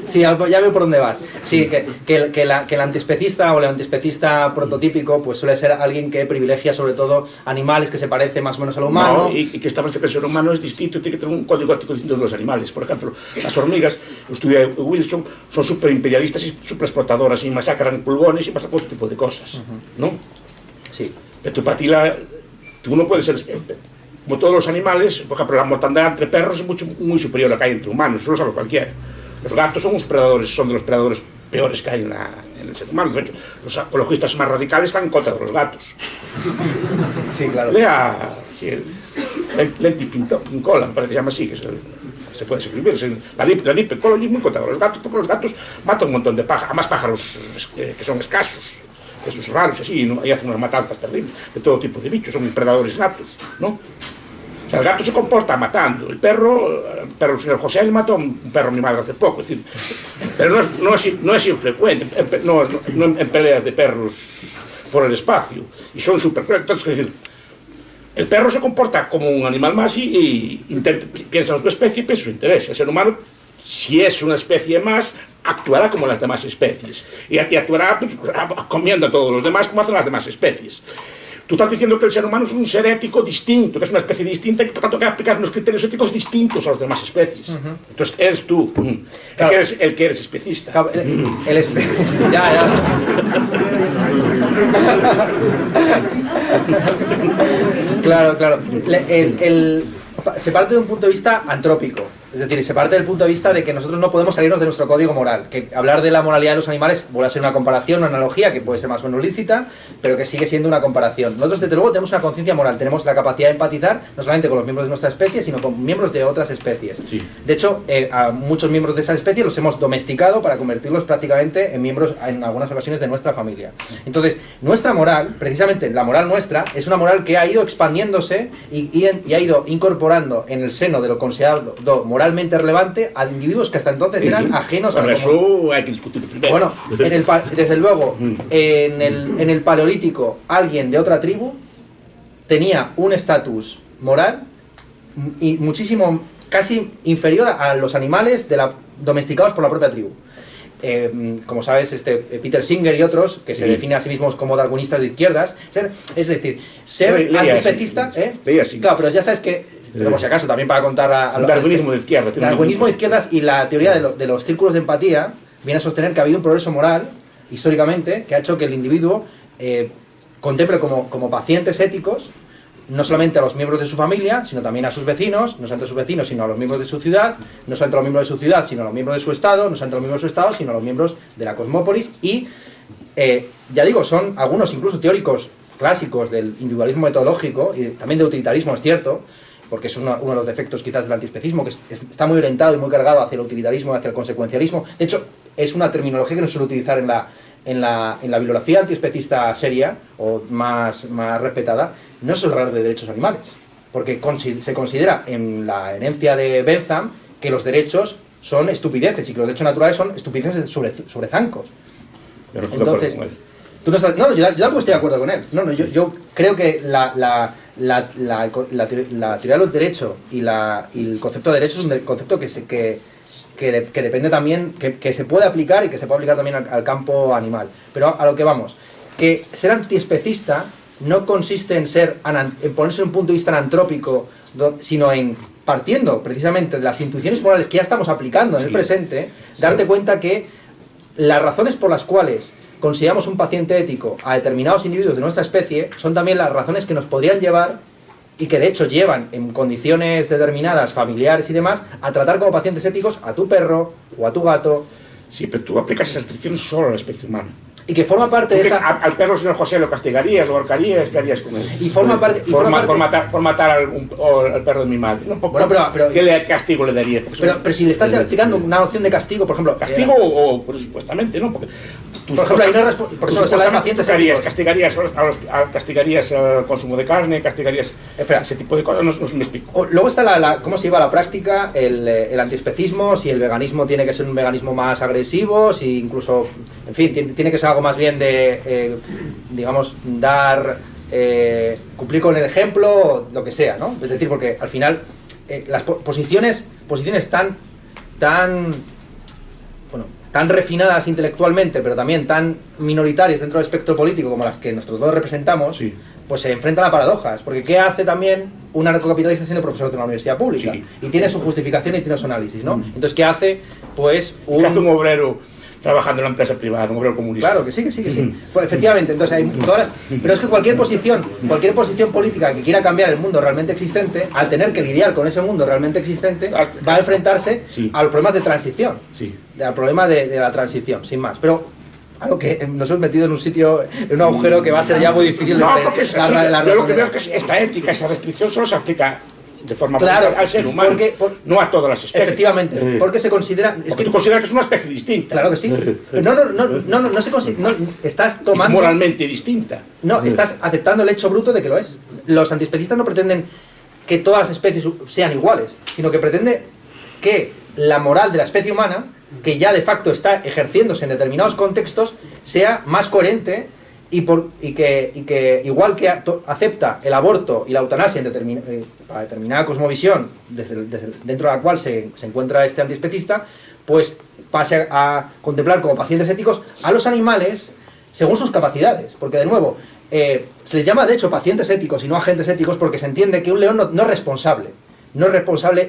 Sí, ya veo por dónde vas. Sí, que el antiespecista o el antiespecista prototípico pues suele ser alguien que privilegia sobre todo animales que se parecen más o menos al humano. No, y que establece que el ser humano es distinto, tiene que tener un código ético distinto de los animales. Por ejemplo, las hormigas, lo estudia Wilson, son súper imperialistas y súper explotadoras y masacran pulgones y pasan por otro tipo de cosas, ¿no? Sí. Pero tú no puedes ser... Como todos los animales, por ejemplo, la mortandad entre perros es muy superior a la que hay entre humanos, eso lo sabe cualquiera. Los gatos son de los predadores peores que hay en el ser humano. De hecho, los ecologistas más radicales están en contra de los gatos. Sí, claro. Lea Lenti Pincola, me parece que se llama así, que se puede escribir. La Deep Ecology es muy contra los gatos, porque los gatos matan un montón de pájaros, además pájaros que son escasos, esos raros, así, ¿no? Y hacen unas matanzas terribles de todo tipo de bichos, son predadores natos, ¿no? O sea, el gato se comporta matando. El perro el señor José le mató a un perro a mi madre hace poco, es decir, pero no es infrecuente, en peleas de perros por el espacio, y son súper crueles. Entonces, es decir, el perro se comporta como un animal más y piensa en su especie y piensa en su interés. El ser humano, si es una especie más, actuará como las demás especies, y actuará pues, comiendo a todos los demás como hacen las demás especies. Tú estás diciendo que el ser humano es un ser ético distinto, que es una especie distinta y que por tanto que aplicar unos criterios éticos distintos a las demás especies. Entonces eres tú, claro, el que eres especista. Claro, ya. Claro. Se parte de un punto de vista antrópico. Es decir, se parte del punto de vista de que nosotros no podemos salirnos de nuestro código moral, que hablar de la moralidad de los animales vuelve a ser una comparación, una analogía que puede ser más o menos lícita, pero que sigue siendo una comparación. Nosotros, desde luego, tenemos una conciencia moral, tenemos la capacidad de empatizar no solamente con los miembros de nuestra especie, sino con miembros de otras especies. Sí. De hecho, a muchos miembros de esa especie los hemos domesticado para convertirlos prácticamente en miembros, en algunas ocasiones, de nuestra familia. Entonces, nuestra moral, precisamente la moral nuestra, es una moral que ha ido expandiéndose y ha ido incorporando en el seno de lo considerado moralmente relevante a individuos que hasta entonces eran ajenos a la comunidad. Eso hay que discutir primero. Bueno, desde luego, en el Paleolítico, alguien de otra tribu tenía un estatus moral y muchísimo, casi inferior a los animales domesticados por la propia tribu. Como sabes, Peter Singer y otros, que se definen a sí mismos como darwinistas de izquierdas, es decir, ser antiespecista, claro, pero ya sabes que, pero por si acaso, también para contar al darwinismo de izquierda. Darwinismo de izquierdas y la teoría de los círculos de empatía viene a sostener que ha habido un progreso moral históricamente, que ha hecho que el individuo contemple como pacientes éticos no solamente a los miembros de su familia, sino también a sus vecinos, no solamente a sus vecinos, sino a los miembros de su ciudad, no solamente a los miembros de su ciudad, sino a los miembros de su estado, no solamente a los miembros de su estado, sino a los miembros de la cosmópolis. Y, ya digo, son algunos incluso teóricos clásicos del individualismo metodológico y también de utilitarismo, es cierto, porque es uno de los defectos quizás del antiespecismo, que está muy orientado y muy cargado hacia el utilitarismo, hacia el consecuencialismo. De hecho, es una terminología que no se suele utilizar en la bibliografía antiespecista seria o más respetada. No es hablar de derechos animales, porque se considera en la herencia de Bentham que los derechos son estupideces y que los derechos naturales son estupideces sobre zancos. Entonces, tú no estás, no, yo tampoco estoy de acuerdo con él. Yo creo que la teoría de los derechos y el concepto de derechos es un concepto que depende también, que se puede aplicar y que se puede aplicar también al campo animal. Pero a lo que vamos, que ser antiespecista no consiste en ponerse en un punto de vista antrópico, sino en, partiendo precisamente de las intuiciones morales que ya estamos aplicando en el presente, darte cuenta que las razones por las cuales consideramos un paciente ético a determinados individuos de nuestra especie son también las razones que nos podrían llevar, y que de hecho llevan en condiciones determinadas, familiares y demás, a tratar como pacientes éticos a tu perro o a tu gato. Sí, pero tú aplicas esas restricciones solo a la especie humana. Y que forma parte de esa... Al perro, señor José, lo castigarías, lo ahorcarías, ¿qué harías con él? Y forma parte... Por matar al perro de mi madre. No, bueno, pero ¿qué castigo le darías? Pero si le estás aplicando una noción de castigo, por ejemplo... ¿Castigo o supuestamente, no? Porque por ejemplo, ahí no por eso se habla de pacientes éticos. ¿Castigarías el consumo de carne? ¿Castigarías ese tipo de cosas? No me explico. Luego está cómo se lleva a la práctica el antiespecismo, si el veganismo tiene que ser un veganismo más agresivo, si incluso, en fin, tiene que ser algo más bien de, digamos, cumplir con el ejemplo, lo que sea, ¿no? Es decir, porque al final las posiciones tan refinadas intelectualmente, pero también tan minoritarias dentro del espectro político como las que nosotros dos representamos, sí, pues se enfrentan a paradojas. Porque ¿qué hace también un anarcocapitalista siendo profesor de una universidad pública? Sí. Y tiene su justificación y tiene su análisis, ¿no? Entonces, ¿qué hace? Pues ¿Qué hace un obrero trabajando en la empresa privada, un obrero comunista? Claro, que sí. Pues efectivamente, entonces hay pero es que cualquier posición política que quiera cambiar el mundo realmente existente, al tener que lidiar con ese mundo realmente existente, va a enfrentarse a los problemas de transición, al problema de la transición, sin más. Pero algo que nos hemos metido en un sitio, en un agujero que va a ser ya muy difícil de porque yo lo que veo es que esta ética, esa restricción solo se aplica de forma al ser humano, no a todas las especies. Efectivamente, porque se considera... tú consideras que es una especie distinta. Claro que sí. Pero no se considera... estás tomando... moralmente distinta. No, estás aceptando el hecho bruto de que lo es. Los antiespecistas no pretenden que todas las especies sean iguales, sino que pretende que la moral de la especie humana, que ya de facto está ejerciéndose en determinados contextos, sea más coherente y que igual que acepta el aborto y la eutanasia para determinada cosmovisión dentro de la cual se encuentra este antiespecista, pues pase a contemplar como pacientes éticos a los animales según sus capacidades, porque de nuevo se les llama de hecho pacientes éticos y no agentes éticos, porque se entiende que un león no es responsable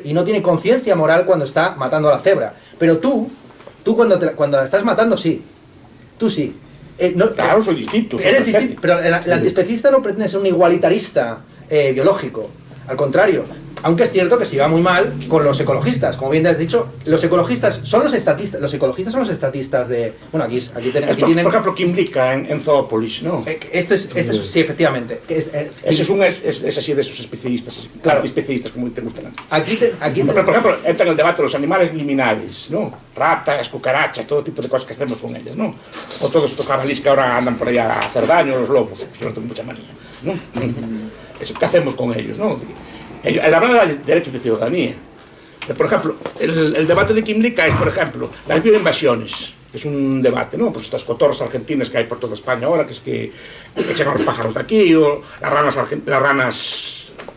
y no tiene conciencia moral cuando está matando a la cebra, pero tú cuando la estás matando sí, tú sí. Claro, soy distinto. Eres distinto, pero el antiespecista no pretende ser un igualitarista biológico. Al contrario, aunque es cierto que se va muy mal con los ecologistas. Como bien has dicho, los ecologistas son los estatistas. Los ecologistas son los estatistas de... Bueno, aquí tienen... Por ejemplo, Kim Blika en Zoopolis, ¿no? Sí, efectivamente. Es así de esos especialistas, claro, antiespecialistas, como te gustan. Por ejemplo, entra en el debate los animales liminales, ¿no? Ratas, cucarachas, todo tipo de cosas que hacemos con ellas, ¿no? O todos estos jabalíes que ahora andan por ahí a hacer daño, los lobos, que no tengo mucha manía, ¿no? Eso, ¿qué hacemos con ellos, no? Él habla de derechos de ciudadanía. Por ejemplo, el debate de Kim Blika es, por ejemplo, las bioinvasiones, que es un debate, ¿no? Pues estas cotorras argentinas que hay por toda España ahora, que es que echan a los pájaros de aquí, o las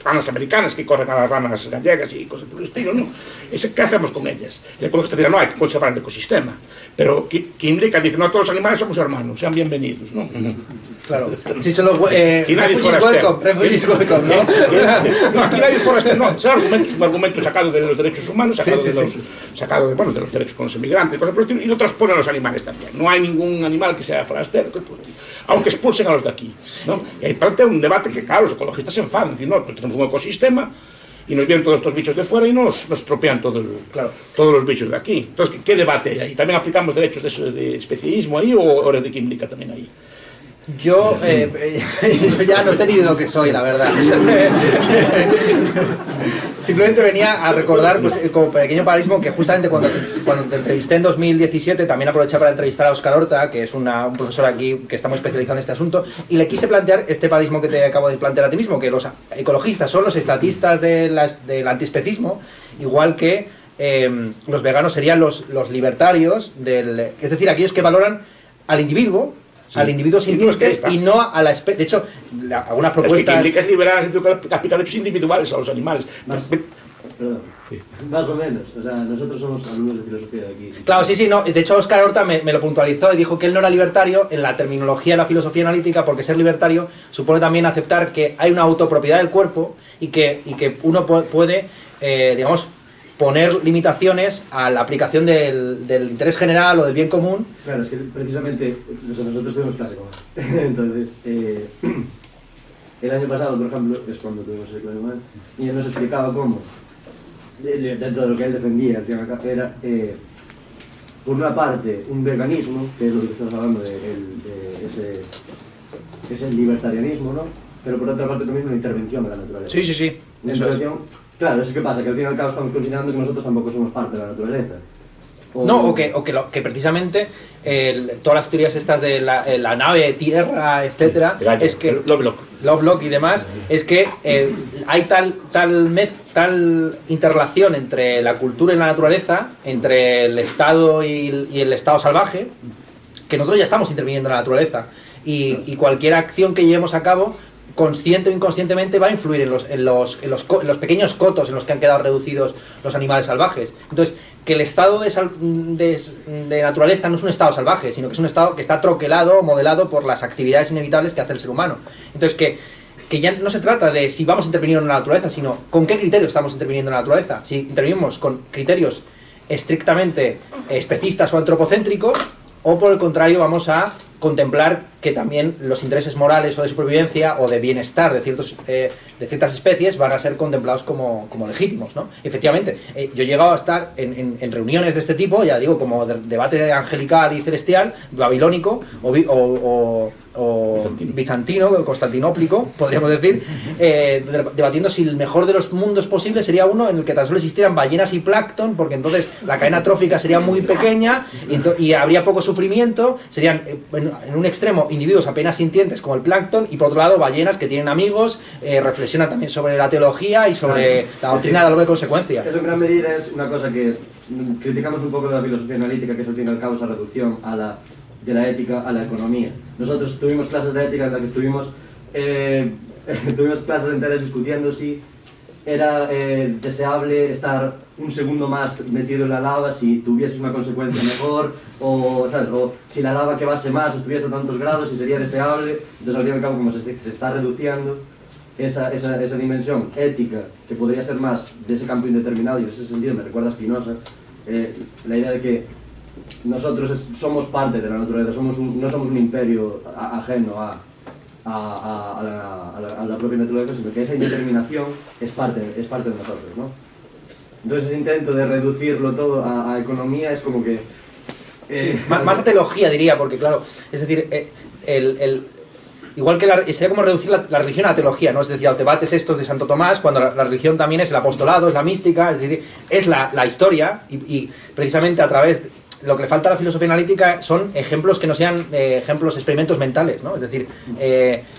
ranas americanas que corren a las ranas gallegas y cosas por el estilo, ¿no? ¿Qué hacemos con ellas? El ecologista dirá, no, hay que conservar el ecosistema. Pero Kim Blika dice, no, todos los animales somos hermanos, sean bienvenidos, ¿no? Claro. Si son los refugees welcome, ¿no? No, aquí nadie forastero, no, es un argumento sacado de los derechos humanos, sacado sacado de, bueno, de los derechos con los emigrantes, cosas por el estilo, y lo transponen a los animales también. No hay ningún animal que sea forastero, aunque expulsen a los de aquí, ¿no? Y ahí plantea un debate que, claro, los ecologistas se enfadan, dicen, no, pues tenemos un ecosistema y nos vienen todos estos bichos de fuera y nos estropean todos los bichos de aquí. Entonces, ¿qué debate hay ahí? ¿También aplicamos derechos de especiismo ahí o eres de qué implica también ahí? Yo ya no sé ni de lo que soy, la verdad. Simplemente venía a recordar, pues, como pequeño paralelismo, que justamente cuando te entrevisté en 2017, también aproveché para entrevistar a Óscar Horta, que es un profesor aquí que está muy especializado en este asunto, y le quise plantear este paralelismo que te acabo de plantear a ti mismo, que los ecologistas son los estatistas del antiespecismo, igual que los veganos serían los libertarios, es decir, aquellos que valoran al individuo, sí, al individuo sintiente y no a la especie. De hecho, algunas propuestas... Es que implica es liberar aplicar derechos individuales a los animales. Perdón. Sí. Más o menos, o sea, nosotros somos alumnos de filosofía de aquí. Claro, sí, no, de hecho Óscar Horta me lo puntualizó y dijo que él no era libertario en la terminología de la filosofía analítica, porque ser libertario supone también aceptar que hay una autopropiedad del cuerpo y que uno puede, digamos, poner limitaciones a la aplicación del interés general o del bien común. Claro, es que precisamente nosotros tuvimos clase con él. Entonces, el año pasado, por ejemplo, es cuando tuvimos el clase con él, y él nos explicaba cómo, dentro de lo que él defendía, el tema era, por una parte, un veganismo, que es lo que estamos hablando de ese libertarianismo, ¿no? Pero por otra parte también una intervención de la naturaleza. Sí, sí, sí. Eso es. Claro, eso que pasa, que al fin y al cabo estamos considerando que nosotros tampoco somos parte de la naturaleza. No, que precisamente todas las teorías estas de la nave, tierra, etcétera, sí, es que Lovelock y demás, es que hay tal interrelación entre la cultura y la naturaleza, entre el estado y el estado salvaje, que nosotros ya estamos interviniendo en la naturaleza y cualquier acción que llevemos a cabo, consciente o inconscientemente, va a influir en los pequeños cotos en los que han quedado reducidos los animales salvajes. Entonces, que el estado de naturaleza no es un estado salvaje, sino que es un estado que está troquelado, modelado por las actividades inevitables que hace el ser humano. Entonces, que ya no se trata de si vamos a intervenir en la naturaleza, sino con qué criterios estamos interviniendo en la naturaleza. Si intervenimos con criterios estrictamente especistas o antropocéntricos, o por el contrario vamos a contemplar que también los intereses morales o de supervivencia o de bienestar de ciertas especies van a ser contemplados como legítimos, ¿no? Efectivamente, yo he llegado a estar en reuniones de este tipo, ya digo, como debate angelical y celestial, babilónico o bizantino, constantinóplico, podríamos decir, debatiendo si el mejor de los mundos posibles sería uno en el que tan solo existieran ballenas y plancton, porque entonces la cadena trófica sería muy pequeña y habría poco sufrimiento, serían en un extremo individuos apenas sintientes como el plancton y por otro lado ballenas que tienen amigos, reflexionan también sobre la teología y sobre la doctrina de la doble consecuencia. Eso en gran medida es una cosa que criticamos un poco de la filosofía analítica, que es al fin y al cabo esa reducción de la ética a la economía. Nosotros tuvimos clases de ética en las que tuvimos clases enteras discutiendo si era deseable estar un segundo más metido en la lava si tuvieses una consecuencia mejor, o, ¿sabes? O si la lava quemase más o estuviese a tantos grados, si sería deseable. Entonces, al fin y al cabo, como se está reduciendo esa dimensión ética, que podría ser más de ese campo indeterminado, y en ese sentido me recuerda a Spinoza, la idea de que nosotros somos parte de la naturaleza, no somos un imperio ajeno a la propia naturaleza, sino que esa indeterminación es parte de nosotros, ¿no? Entonces ese intento de reducirlo todo a economía es como que... sí, más a teología diría, porque claro, es decir, igual que sería como reducir la religión a la teología, ¿no? Es decir, los debates estos de Santo Tomás, cuando la religión también es el apostolado, es la mística, es decir, es la historia y precisamente a través... Lo que le falta a la filosofía analítica son ejemplos que no sean experimentos mentales, ¿no? Es decir,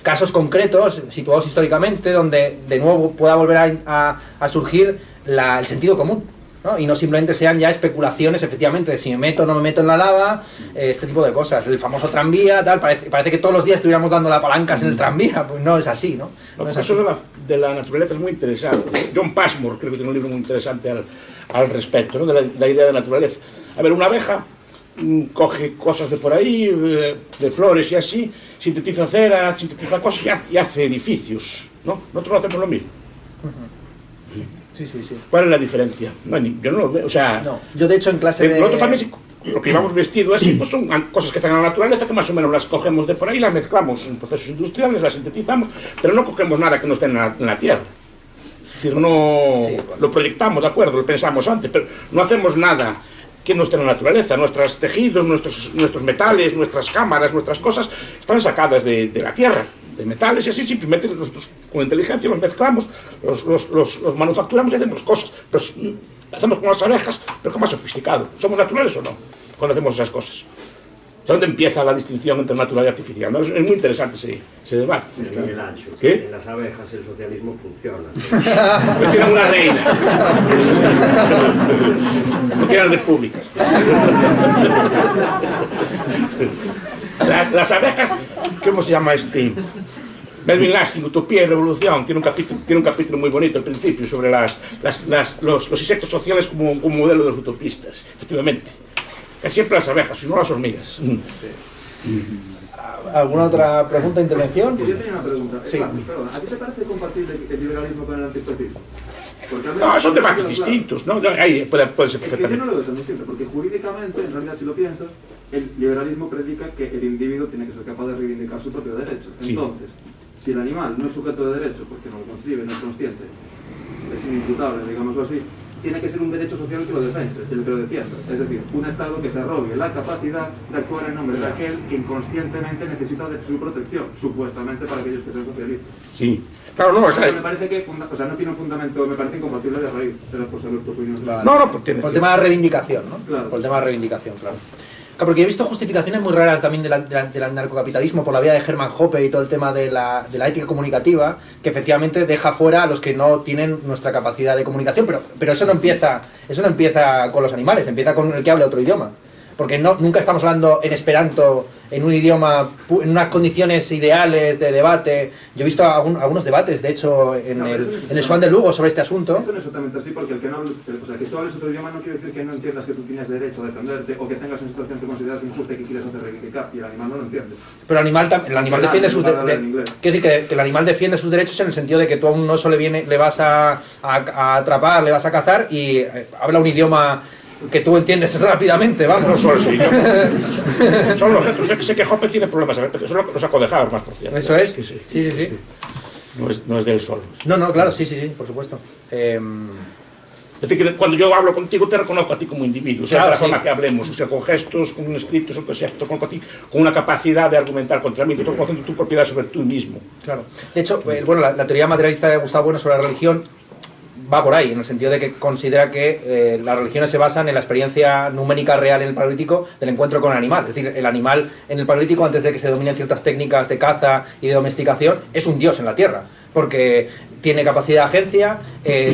casos concretos, situados históricamente, donde de nuevo pueda volver a surgir el sentido común, ¿no? Y no simplemente sean ya especulaciones, efectivamente, de si me meto o no me meto en la lava, este tipo de cosas. El famoso tranvía, tal, parece que todos los días estuviéramos dando las palancas en el tranvía, pues no es así, ¿no? No es así. Eso de la naturaleza es muy interesante. John Passmore creo que tiene un libro muy interesante al respecto, ¿no? De la idea de naturaleza. A ver, una abeja coge cosas de por ahí, de flores y así, sintetiza cera, sintetiza cosas y hace edificios, ¿no? Nosotros no hacemos lo mismo. Sí, sí, sí. ¿Cuál es la diferencia? No, yo no lo veo, o sea... No, yo de hecho en clase de... Nosotros también, lo que llevamos vestido así, pues son cosas que están en la naturaleza, que más o menos las cogemos de por ahí, las mezclamos en procesos industriales, las sintetizamos, pero no cogemos nada que no esté en la tierra. Es decir, no Sí, bueno. lo proyectamos, de acuerdo, lo pensamos antes, pero no hacemos nada que no esté en la naturaleza. Nuestros tejidos, nuestros metales, nuestras cámaras, nuestras cosas, están sacadas de la tierra, de metales y así, simplemente nosotros con inteligencia los mezclamos, los manufacturamos y hacemos cosas. Pero hacemos con las abejas, pero con más sofisticado. ¿Somos naturales o no cuando hacemos esas cosas? ¿Dónde empieza la distinción entre natural y artificial? ¿No? Es muy interesante ese debate. Miguel Ancho, ¿Qué? en las abejas el socialismo funciona. No tienen una reina. No quieren repúblicas. Las abejas, ¿cómo se llama este? Melvin Laskin, Utopía y Revolución, tiene un capítulo muy bonito al principio sobre los insectos sociales como un modelo de los utopistas, efectivamente. Es siempre las abejas, y no las hormigas. ¿Alguna otra pregunta, intervención? Sí, yo tenía una pregunta. Sí. Perdón, ¿a ti te parece compatible el liberalismo con el antiespecismo? No, son debates distintos, ¿no? Ahí puede ser Es que yo no perfectamente. lo veo tan distinto, porque jurídicamente, en realidad, si lo piensas, el liberalismo predica que el individuo tiene que ser capaz de reivindicar su propio derecho. Sí. Entonces, si el animal no es sujeto de derecho, porque no lo concibe, no es consciente, es inimputable, digámoslo así, tiene que ser un derecho social el que lo defienda. Es decir, un Estado que se arrogue la capacidad de actuar en nombre de aquel que inconscientemente necesita de su protección, supuestamente para aquellos que sean socialistas. Sí. Claro, no, o sea, Me parece que no tiene un fundamento, me parece incompatible de raíz, era por saber tu opinión. Vale. no, porque tiene Por el tema de reivindicación, ¿no? Claro. Por el tema de reivindicación, claro. Claro, porque he visto justificaciones muy raras también del narcocapitalismo por la vía de Hermann Hoppe y todo el tema de la ética comunicativa, que efectivamente deja fuera a los que no tienen nuestra capacidad de comunicación, pero eso no empieza con los animales, empieza con el que hable otro idioma. Porque nunca estamos hablando en esperanto, en un idioma, en unas condiciones ideales de debate. Yo he visto algunos debates, de hecho, en el Swan de Lugo sobre este asunto. Esto no es exactamente así, porque el que no hable, o sea, que tú hables otro idioma no quiere decir que no entiendas que tú tienes derecho a defenderte o que tengas una situación que consideras injusta y que quieres hacer reivindicar, y el animal no lo entiende. Pero el animal defiende sus Quiero decir que el animal defiende sus derechos en el sentido de que tú a un oso le vas a atrapar, le vas a cazar y habla un idioma que tú entiendes rápidamente, vamos. No solo sí, son los otros. Sé que Hoppe tiene problemas, porque son los acodejados más, por cierto. Eso es. Sí. Sí. No es de él solo. No, claro, sí, por supuesto. Es decir, que cuando yo hablo contigo te reconozco a ti como individuo, o sea, Claro, de la sí. forma que hablemos, o sea, con gestos, con un escrito, o sea, te reconozco a ti con una capacidad de argumentar contra mí, que estoy conociendo tu propiedad sobre tú mismo. Claro. De hecho, bueno, la teoría materialista de Gustavo Bueno sobre la religión va por ahí, en el sentido de que considera que las religiones se basan en la experiencia numérica real en el paleolítico del encuentro con el animal. Es decir, el animal en el paleolítico, antes de que se dominen ciertas técnicas de caza y de domesticación, es un dios en la tierra, porque tiene capacidad de agencia,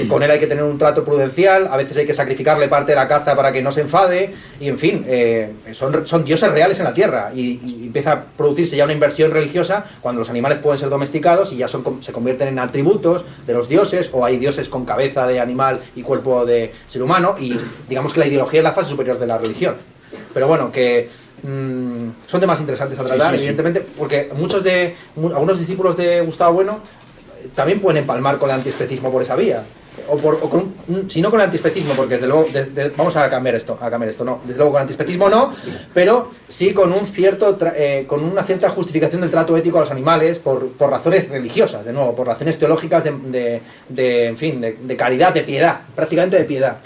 con él hay que tener un trato prudencial, a veces hay que sacrificarle parte de la caza para que no se enfade, y en fin, son dioses reales en la tierra, y empieza a producirse ya una inversión religiosa cuando los animales pueden ser domesticados y ya se convierten en atributos de los dioses, o hay dioses con cabeza de animal y cuerpo de ser humano, y digamos que la ideología es la fase superior de la religión. Pero bueno, que son temas interesantes a tratar, Sí. evidentemente, porque algunos discípulos de Gustavo Bueno también pueden empalmar con el antiespecismo por esa vía, si no con el antiespecismo, porque desde luego vamos a cambiar esto, no, desde luego con el antiespecismo no, pero sí con con una cierta justificación del trato ético a los animales por razones religiosas, de nuevo, por razones teológicas de caridad, de piedad, prácticamente de piedad,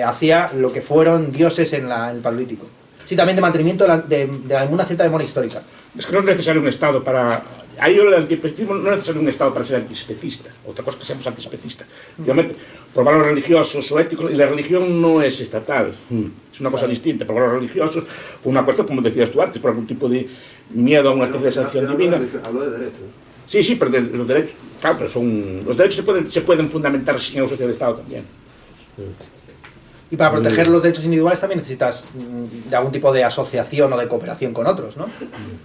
hacia lo que fueron dioses en el Paleolítico. Sí, también de mantenimiento de una cierta memoria histórica. Es que no es necesario un Estado para... Ahí el antiespecismo no es necesario un Estado para ser antiespecista. Otra cosa es que seamos antiespecistas. Efectivamente, por valores religiosos o éticos, y la religión no es estatal. Es una cosa distinta. Por valores religiosos, por una cuestión, como decías tú antes, por algún tipo de miedo a una especie de sanción divina. Hablo de derechos. Sí, pero los derechos... Claro, pero los derechos se pueden fundamentar sin ausencia del Estado también. Y para proteger los derechos individuales también necesitas de algún tipo de asociación o de cooperación con otros, ¿no?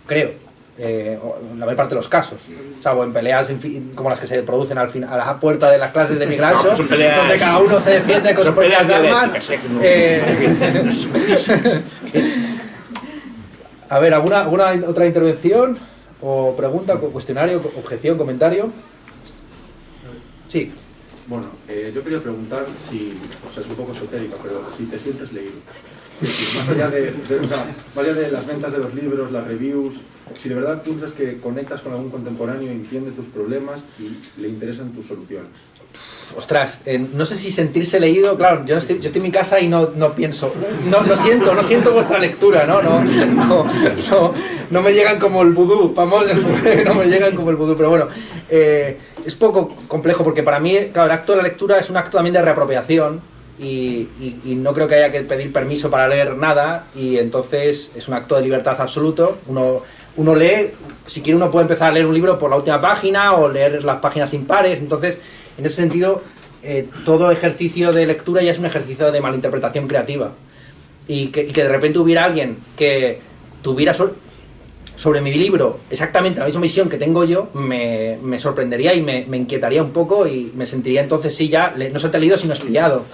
Creo. En la mayor parte de los casos. Salvo en peleas como las que se producen a la puerta de las clases de Migranso, No, son peleas- donde cada uno se defiende con sus son peleas propias armas. dialécticas, A ver, ¿alguna otra intervención? ¿O pregunta, cuestionario, objeción, comentario? Sí. Bueno, yo quería preguntar si, o sea, es un poco esotérica, pero si te sientes leído. Es decir, más allá más allá de las ventas de los libros, las reviews, si de verdad tú crees que conectas con algún contemporáneo, entiende tus problemas y le interesan tus soluciones. Ostras, no sé si sentirse leído, claro, yo estoy en mi casa y no pienso, no siento vuestra lectura, no me llegan como el vudú, famoso, no me llegan como el vudú, pero bueno, es poco complejo porque para mí, claro, el acto de la lectura es un acto también de reapropiación y no creo que haya que pedir permiso para leer nada y entonces es un acto de libertad absoluto, uno lee, si quiere uno puede empezar a leer un libro por la última página o leer las páginas impares, entonces en ese sentido todo ejercicio de lectura ya es un ejercicio de malinterpretación creativa y que de repente hubiera alguien que tuviera sobre mi libro exactamente la misma visión que tengo yo, me sorprendería y me inquietaría un poco y me sentiría entonces sí ya, no solo leído sino espiado.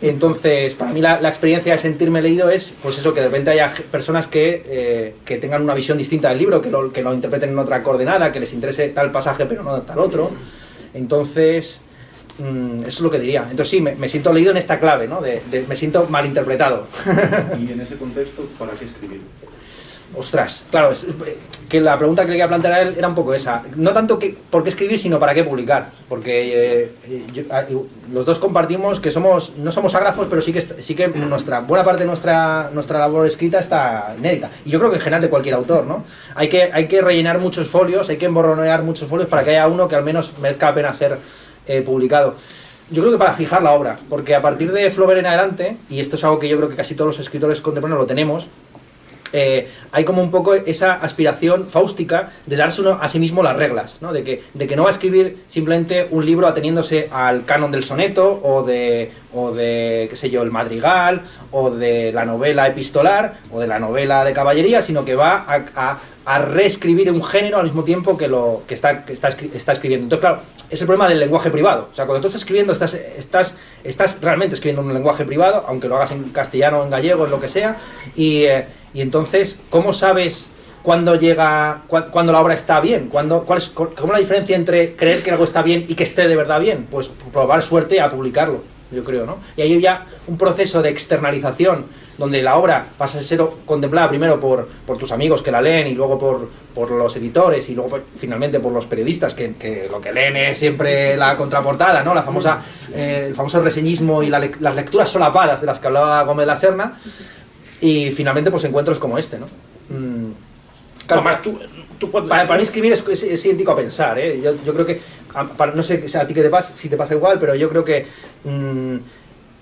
Entonces, para mí la experiencia de sentirme leído es, pues eso, que de repente haya personas que tengan una visión distinta del libro, que lo interpreten en otra coordenada, que les interese tal pasaje pero no tal otro. Entonces, eso es lo que diría. Entonces sí, me siento leído en esta clave, ¿no? Me siento malinterpretado. Y en ese contexto, ¿para qué escribir? Ostras, claro, que la pregunta que le quería plantear a él era un poco esa. No tanto por qué escribir, sino para qué publicar. Porque los dos compartimos que no somos ágrafos, pero sí que buena parte de nuestra labor escrita está inédita. Y yo creo que en general de cualquier autor, ¿no? Hay que rellenar muchos folios, hay que emborronear muchos folios para que haya uno que al menos merezca la pena ser publicado. Yo creo que para fijar la obra, porque a partir de Flaubert en adelante, y esto es algo que yo creo que casi todos los escritores contemporáneos lo tenemos, hay como un poco esa aspiración fáustica de darse uno a sí mismo las reglas, ¿no? De que no va a escribir simplemente un libro ateniéndose al canon del soneto o de qué sé yo, el madrigal o de la novela epistolar o de la novela de caballería, sino que va a reescribir un género al mismo tiempo que está escribiendo. Entonces, claro, es el problema del lenguaje privado. O sea, cuando tú estás escribiendo, estás realmente escribiendo un lenguaje privado, aunque lo hagas en castellano, en gallego, en lo que sea, y entonces, ¿cómo sabes cuándo la obra está bien? ¿Cómo es la diferencia entre creer que algo está bien y que esté de verdad bien? Pues probar suerte a publicarlo, yo creo, ¿no? Y ahí hay ya un proceso de externalización donde la obra pasa a ser contemplada primero por tus amigos que la leen y luego por los editores y luego finalmente por los periodistas que lo que leen es siempre la contraportada, ¿no? El famoso reseñismo y las lecturas solapadas de las que hablaba Gómez de la Serna y finalmente pues encuentros como este, ¿no? Claro, Además, para mí escribir es idéntico a pensar, ¿eh? Yo creo que, no sé a ti si te pasa igual, pero yo creo que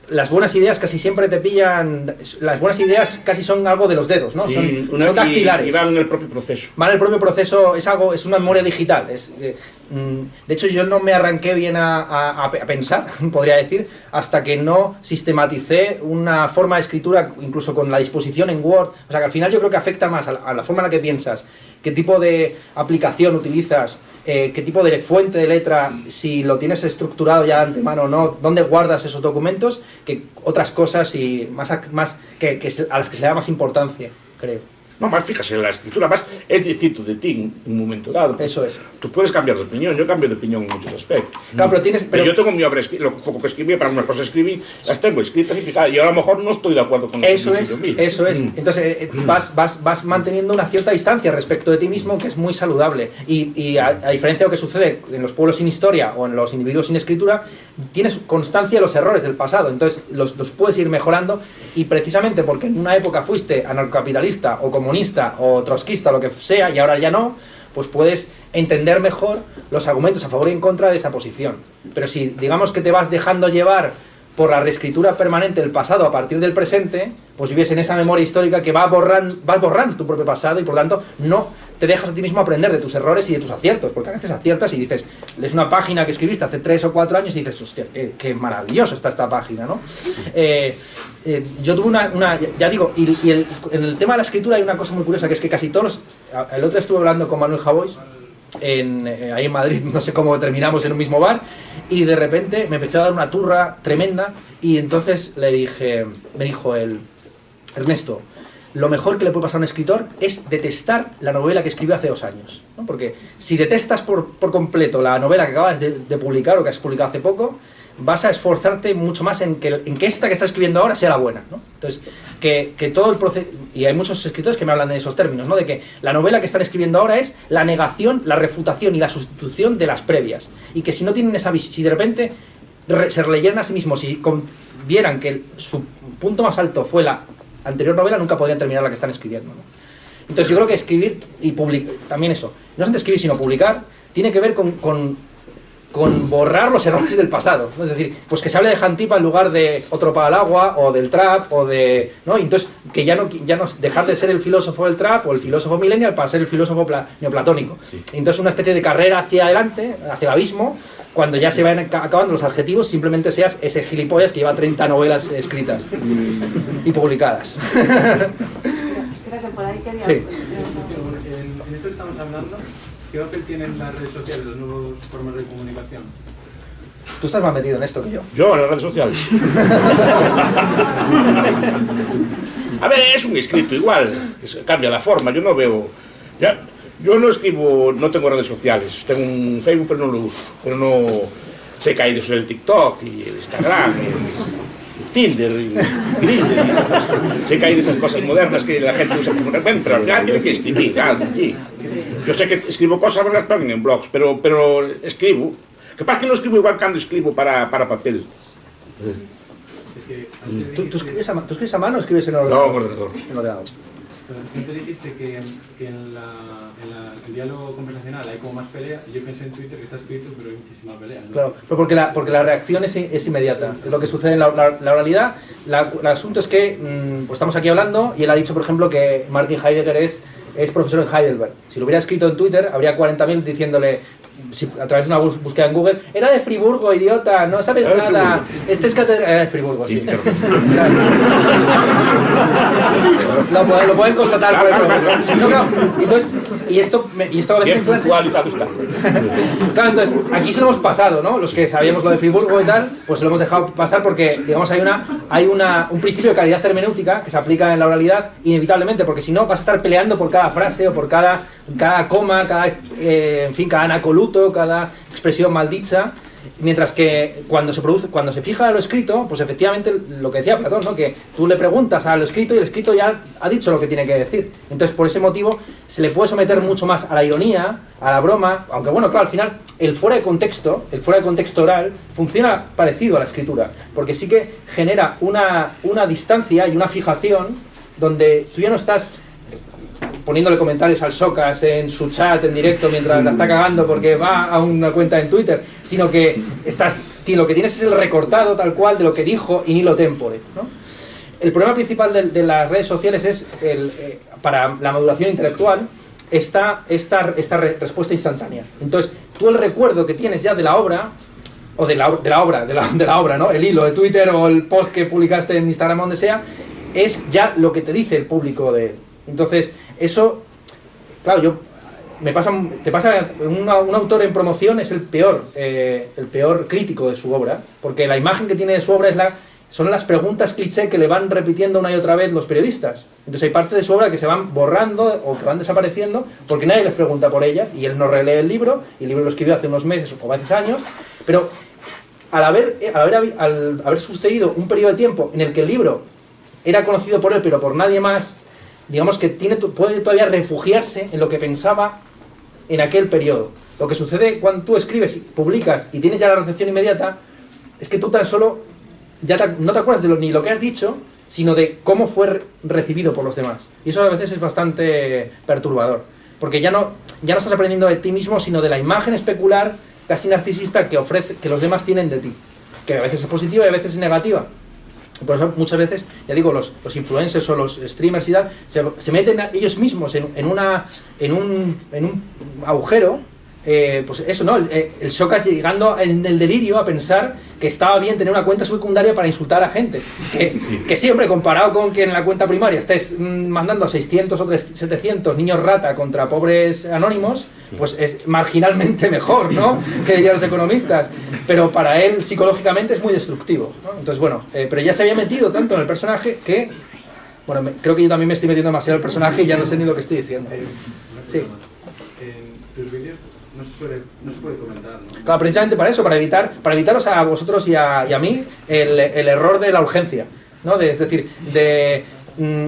las buenas ideas casi siempre te pillan, las buenas ideas casi son algo de los dedos, ¿no? Sí, son dactilares. Y van en el propio proceso. Van en el propio proceso, es una memoria digital. De hecho, yo no me arranqué bien a pensar, podría decir, hasta que no sistematicé una forma de escritura, incluso con la disposición en Word. O sea, que al final yo creo que afecta más a la forma en la que piensas, qué tipo de aplicación utilizas, qué tipo de fuente de letra, si lo tienes estructurado ya de antemano o no, dónde guardas esos documentos, que otras cosas y más a las que se le da más importancia, creo. No, más fíjate, la escritura más es distinto de ti en un momento dado. Eso es. Tú puedes cambiar de opinión, yo cambio de opinión en muchos aspectos. Claro, pero yo tengo mi obra escrita, lo poco que escribí, para unas cosas escribí, las tengo escritas y fijadas, y a lo mejor no estoy de acuerdo con lo que eso es. Entonces vas manteniendo una cierta distancia respecto de ti mismo que es muy saludable. Y a diferencia de lo que sucede en los pueblos sin historia o en los individuos sin escritura, tienes constancia de los errores del pasado, entonces los puedes ir mejorando y precisamente porque en una época fuiste anarcocapitalista o comunista o trotskista o lo que sea y ahora ya no, pues puedes entender mejor los argumentos a favor y en contra de esa posición. Pero si digamos que te vas dejando llevar por la reescritura permanente del pasado a partir del presente, pues vives en esa memoria histórica que vas borrando tu propio pasado y por lo tanto no te dejas a ti mismo aprender de tus errores y de tus aciertos, porque a veces aciertas y dices, lees una página que escribiste hace 3 o 4 años y dices, hostia, qué maravillosa está esta página, ¿no? Yo tuve ya digo, en el tema de la escritura hay una cosa muy curiosa, que es que casi todos el otro día estuve hablando con Manuel Javois, ahí en Madrid, no sé cómo terminamos en un mismo bar, y de repente me empezó a dar una turra tremenda, y entonces me dijo él, Ernesto, lo mejor que le puede pasar a un escritor es detestar la novela que escribió hace 2 años, ¿no? Porque si detestas por completo la novela que acabas de publicar o que has publicado hace poco, vas a esforzarte mucho más en que esta que estás escribiendo ahora sea la buena, ¿no? Entonces, que todo el proceso... Y hay muchos escritores que me hablan de esos términos, ¿no? De que la novela que están escribiendo ahora es la negación, la refutación y la sustitución de las previas. Y que si no tienen esa visión, si de repente se releyeran a sí mismos, si vieran que su punto más alto fue la anterior novela, nunca podrían terminar la que están escribiendo, ¿no? Entonces yo creo que escribir y publicar, también eso, no solamente escribir sino publicar, tiene que ver con borrar los errores del pasado, ¿no? Es decir, pues que se hable de Jantipa en lugar de Otro para el agua, o del trap, o de... ¿no? Y entonces, que ya no dejar de ser el filósofo del trap, o el filósofo millennial, para ser el filósofo neoplatónico. Sí. Entonces una especie de carrera hacia adelante, hacia el abismo, cuando ya se vayan acabando los adjetivos, simplemente seas ese gilipollas que lleva 30 novelas escritas y publicadas. Creo que por ahí quería... Sí. En esto que estamos hablando, ¿qué papel tienen las redes sociales, las nuevas formas de comunicación? Tú estás más metido en esto que yo. Yo, en las redes sociales. A ver, es un escrito igual, cambia la forma, yo no veo... Yo no escribo, no tengo redes sociales, tengo un Facebook pero no lo uso, pero no sé que hay de eso del TikTok y el Instagram, el Tinder, y Grindr, sé que hay de esas cosas modernas que la gente usa como repente, pero al final tiene que escribir algo allí. Yo sé que escribo cosas, me las ponen en blogs, pero escribo. ¿Qué pasa que no escribo igual cuando escribo para papel? Es que ¿Tú escribes a mano o escribes en ordenador? No, en ordenador. En ordenador. Antes dijiste que en el diálogo conversacional hay como más peleas, y yo pensé en Twitter que está escrito, pero hay muchísimas peleas, ¿no? Claro, pero porque la reacción es inmediata, es lo que sucede en la oralidad. El asunto es que pues estamos aquí hablando y él ha dicho, por ejemplo, que Martin Heidegger es profesor en Heidelberg. Si lo hubiera escrito en Twitter, habría 40.000 diciéndole, a través de una búsqueda en Google, era de Friburgo, idiota, no sabes nada. Este es catedral... Era de Friburgo, sí. Claro. Lo pueden constatar. No, claro. Y esto a veces en clases... Claro, entonces, aquí se lo hemos pasado, ¿no? Los que sabíamos lo de Friburgo y tal, pues lo hemos dejado pasar porque, digamos, hay un principio de calidad hermenéutica que se aplica en la oralidad inevitablemente, porque si no vas a estar peleando por cada frase o por cada coma, cada anacoluto, cada expresión maldicha, mientras que cuando se fija a lo escrito, pues efectivamente lo que decía Platón, ¿no? Que tú le preguntas a lo escrito y el escrito ya ha dicho lo que tiene que decir. Entonces, por ese motivo, se le puede someter mucho más a la ironía, a la broma, aunque bueno, claro, al final, el fuera de contexto oral, funciona parecido a la escritura, porque sí que genera una distancia y una fijación donde tú ya no estás poniéndole comentarios al Socas en su chat en directo mientras la está cagando porque va a una cuenta en Twitter, sino que lo que tienes es el recortado tal cual de lo que dijo in illo tempore, ¿no? El problema principal de las redes sociales es, para la maduración intelectual, esta respuesta instantánea. Entonces, tú el recuerdo que tienes ya de la obra, o de la obra, ¿no? El hilo de Twitter o el post que publicaste en Instagram o donde sea, es ya lo que te dice el público de él. Entonces, eso, claro, te pasa un autor en promoción es el peor crítico de su obra, porque la imagen que tiene de su obra son las preguntas cliché que le van repitiendo una y otra vez los periodistas. Entonces hay parte de su obra que se van borrando o que van desapareciendo porque nadie les pregunta por ellas y él no relee el libro, y el libro lo escribió hace unos meses o a veces años, pero al haber sucedido un periodo de tiempo en el que el libro era conocido por él pero por nadie más, digamos que puede todavía refugiarse en lo que pensaba en aquel periodo. Lo que sucede cuando tú escribes y publicas y tienes ya la recepción inmediata es que tú tan solo no te acuerdas de ni lo que has dicho, sino de cómo fue recibido por los demás. Y eso a veces es bastante perturbador, porque ya no estás aprendiendo de ti mismo, sino de la imagen especular, casi narcisista, que los demás tienen de ti, que a veces es positiva y a veces es negativa. Por eso muchas veces, ya digo, los influencers o los streamers y tal, se meten a ellos mismos en un agujero, pues eso, ¿no? El Socas llegando en el delirio a pensar que estaba bien tener una cuenta secundaria para insultar a gente. Que siempre, comparado con que en la cuenta primaria estés mandando a 600 o 700 niños rata contra pobres anónimos, pues es marginalmente mejor, ¿no? Que dirían los economistas. Pero para él psicológicamente es muy destructivo, ¿no? Entonces, bueno, pero ya se había metido tanto en el personaje que Bueno, creo que yo también me estoy metiendo demasiado el personaje y ya no sé ni lo que estoy diciendo. Sí. En tus vídeos no se puede comentar, ¿no? Claro, precisamente para eso, para evitaros a vosotros y a mí el error de la urgencia, ¿no? Es decir,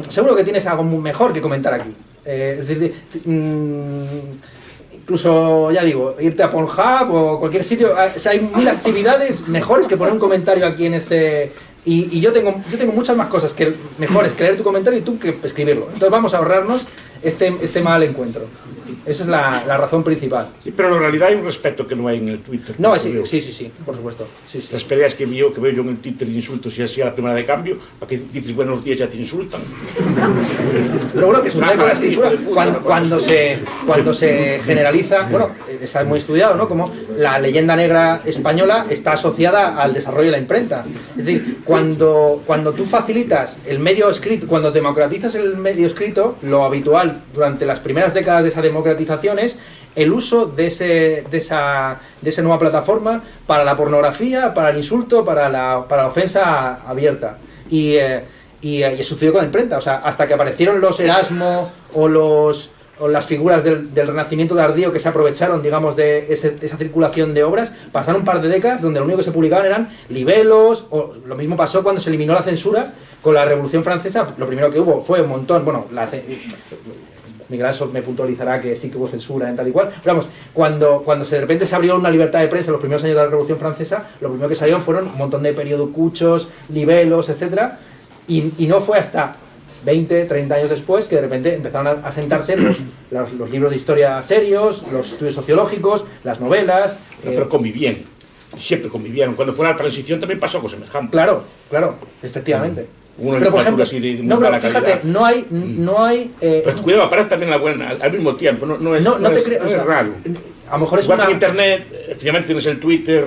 seguro que tienes algo mejor que comentar aquí. Es decir, incluso, ya digo, irte a Pornhub o cualquier sitio, o sea, hay 1000 actividades mejores que poner un comentario aquí en este... Y yo tengo muchas más cosas mejores que leer tu comentario y tú que escribirlo. Entonces vamos a ahorrarnos este mal encuentro. Esa es la razón principal. Sí, pero en realidad hay un respeto que no hay en el Twitter. No, sí, por supuesto. Sí. Estas peleas que veo yo en el Twitter, insultos y así a la primera de cambio, ¿para que dices buenos días ya te insultan? Pero bueno, que sucede con la escritura, cuando se generaliza, bueno, está muy estudiado, ¿no? Como la leyenda negra española está asociada al desarrollo de la imprenta. Es decir, cuando tú facilitas el medio escrito, cuando democratizas el medio escrito, lo habitual durante las primeras décadas de esa democratización es el uso de esa nueva plataforma para la pornografía, para el insulto, para la ofensa abierta. Y sucedió con la imprenta, o sea, hasta que aparecieron los Erasmo o las figuras del Renacimiento tardío que se aprovecharon, digamos, de esa circulación de obras, pasaron un par de décadas donde lo único que se publicaban eran libelos, o lo mismo pasó cuando se eliminó la censura con la Revolución Francesa. Lo primero que hubo fue un montón, bueno, Miguel Ángel me puntualizará que sí que hubo censura en tal y cual, pero vamos, cuando de repente se abrió una libertad de prensa en los primeros años de la Revolución Francesa, lo primero que salieron fueron un montón de periodicuchos, libelos, etcétera, y no fue hasta 20, 30 años después que de repente empezaron a sentarse los libros de historia serios, los estudios sociológicos, las novelas... Pero convivían, siempre convivieron. Cuando fue la transición también pasó con semejante. Claro, efectivamente. Pero por ejemplo, así de no, pero fíjate, calidad. no hay pues cuidado, aparece también la buena al mismo tiempo, no es raro. A lo mejor es igual que en internet, efectivamente tienes el Twitter,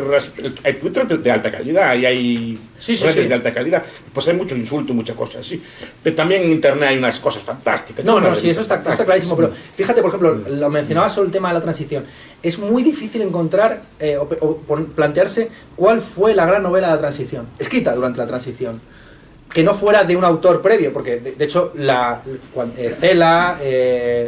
hay Twitter de alta calidad y hay redes de alta calidad, pues hay mucho insulto, muchas cosas, sí. Pero también en internet hay unas cosas fantásticas. Sí, eso está clarísimo, pero fíjate, por ejemplo, lo mencionaba sobre el tema de la transición. Es muy difícil encontrar o plantearse cuál fue la gran novela de la transición, escrita durante la transición, que no fuera de un autor previo, porque de hecho Cela,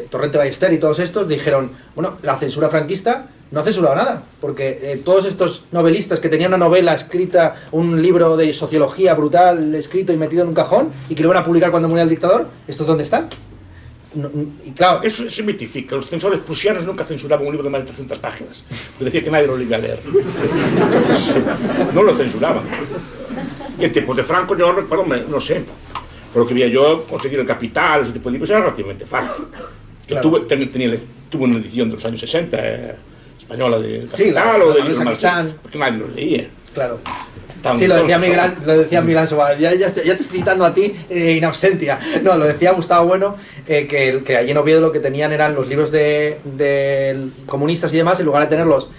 Torrente Ballester y todos estos dijeron, bueno, la censura franquista no ha censurado nada, porque todos estos novelistas que tenían una novela escrita, un libro de sociología brutal escrito y metido en un cajón, y que lo iban a publicar cuando muriera el dictador, ¿estos dónde están? Y claro, eso se mitifica. Los censores prusianos nunca censuraban un libro de más de 300 páginas, decía que nadie lo iba a leer. Entonces, no lo censuraban. Y en tiempos de Franco, yo recuerdo, no sé, por lo que veía yo, conseguir El Capital, ese tipo de libros era relativamente fácil. Yo tuve una edición de los años 60 española del Capital o de libros más, porque nadie los leía. Claro. Sí, lo decía Miguel Ángel, ya te estoy citando a ti in absentia. No, lo decía Gustavo Bueno, que allí en Oviedo lo que tenían eran los libros de comunistas y demás, en lugar de tenerlos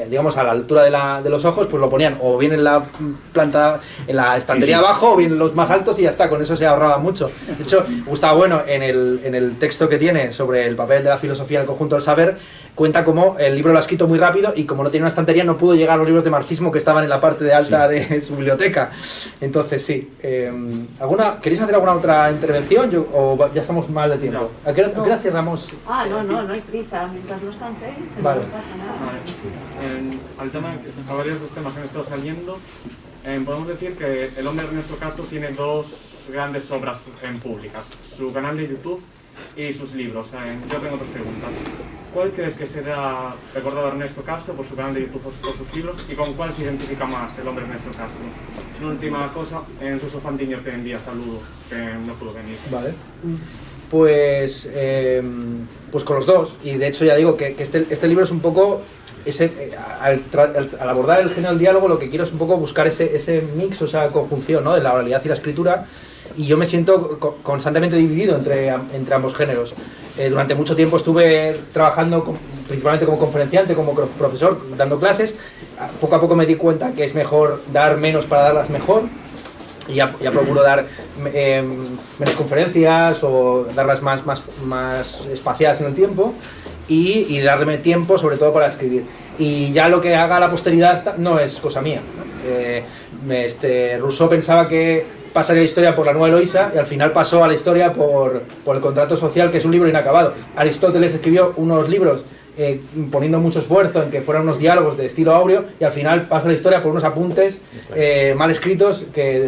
digamos a la altura de los ojos, pues lo ponían o bien en la planta, en la estantería abajo, o bien en los más altos, y ya está, con eso se ahorraba mucho. De hecho, Gustavo Bueno, en el texto que tiene sobre el papel de la filosofía en el conjunto del saber, cuenta cómo el libro lo ha escrito muy rápido y como no tenía una estantería no pudo llegar a los libros de marxismo que estaban en la parte de alta de su biblioteca. Entonces sí. ¿Queréis hacer alguna otra intervención? ¿O ya estamos mal de tiempo? ¿A qué hora cerramos? No hay prisa. Mientras no canséis, vale. No pasa nada. Al tema, a varios de los temas que han estado saliendo, podemos decir que el hombre Ernesto Castro tiene dos grandes obras públicas, su canal de YouTube y sus libros. Yo tengo dos preguntas. ¿Cuál crees que será recordado Ernesto Castro por su canal de YouTube o por sus libros? ¿Y con cuál se identifica más el hombre Ernesto Castro? Una última cosa, en Suso Fandiño te envía saludos, que no pudo venir. Vale. Pues con los dos. Y de hecho ya digo que este libro es un poco... al abordar el género del diálogo, lo que quiero es un poco buscar ese mix, o sea, conjunción, ¿no?, de la oralidad y la escritura, y yo me siento constantemente dividido entre ambos géneros. Durante mucho tiempo estuve trabajando principalmente como conferenciante, como profesor, dando clases. Poco a poco me di cuenta que es mejor dar menos para darlas mejor, y ya procuro dar menos conferencias o darlas más espaciadas en el tiempo, y darme tiempo sobre todo para escribir. Y ya lo que haga la posteridad no es cosa mía, ¿no? Rousseau pensaba que pasaría la historia por la Nueva Eloísa y al final pasó a la historia por el Contrato Social, que es un libro inacabado. Aristóteles escribió unos libros poniendo mucho esfuerzo en que fueran unos diálogos de estilo áureo y al final pasa la historia por unos apuntes mal escritos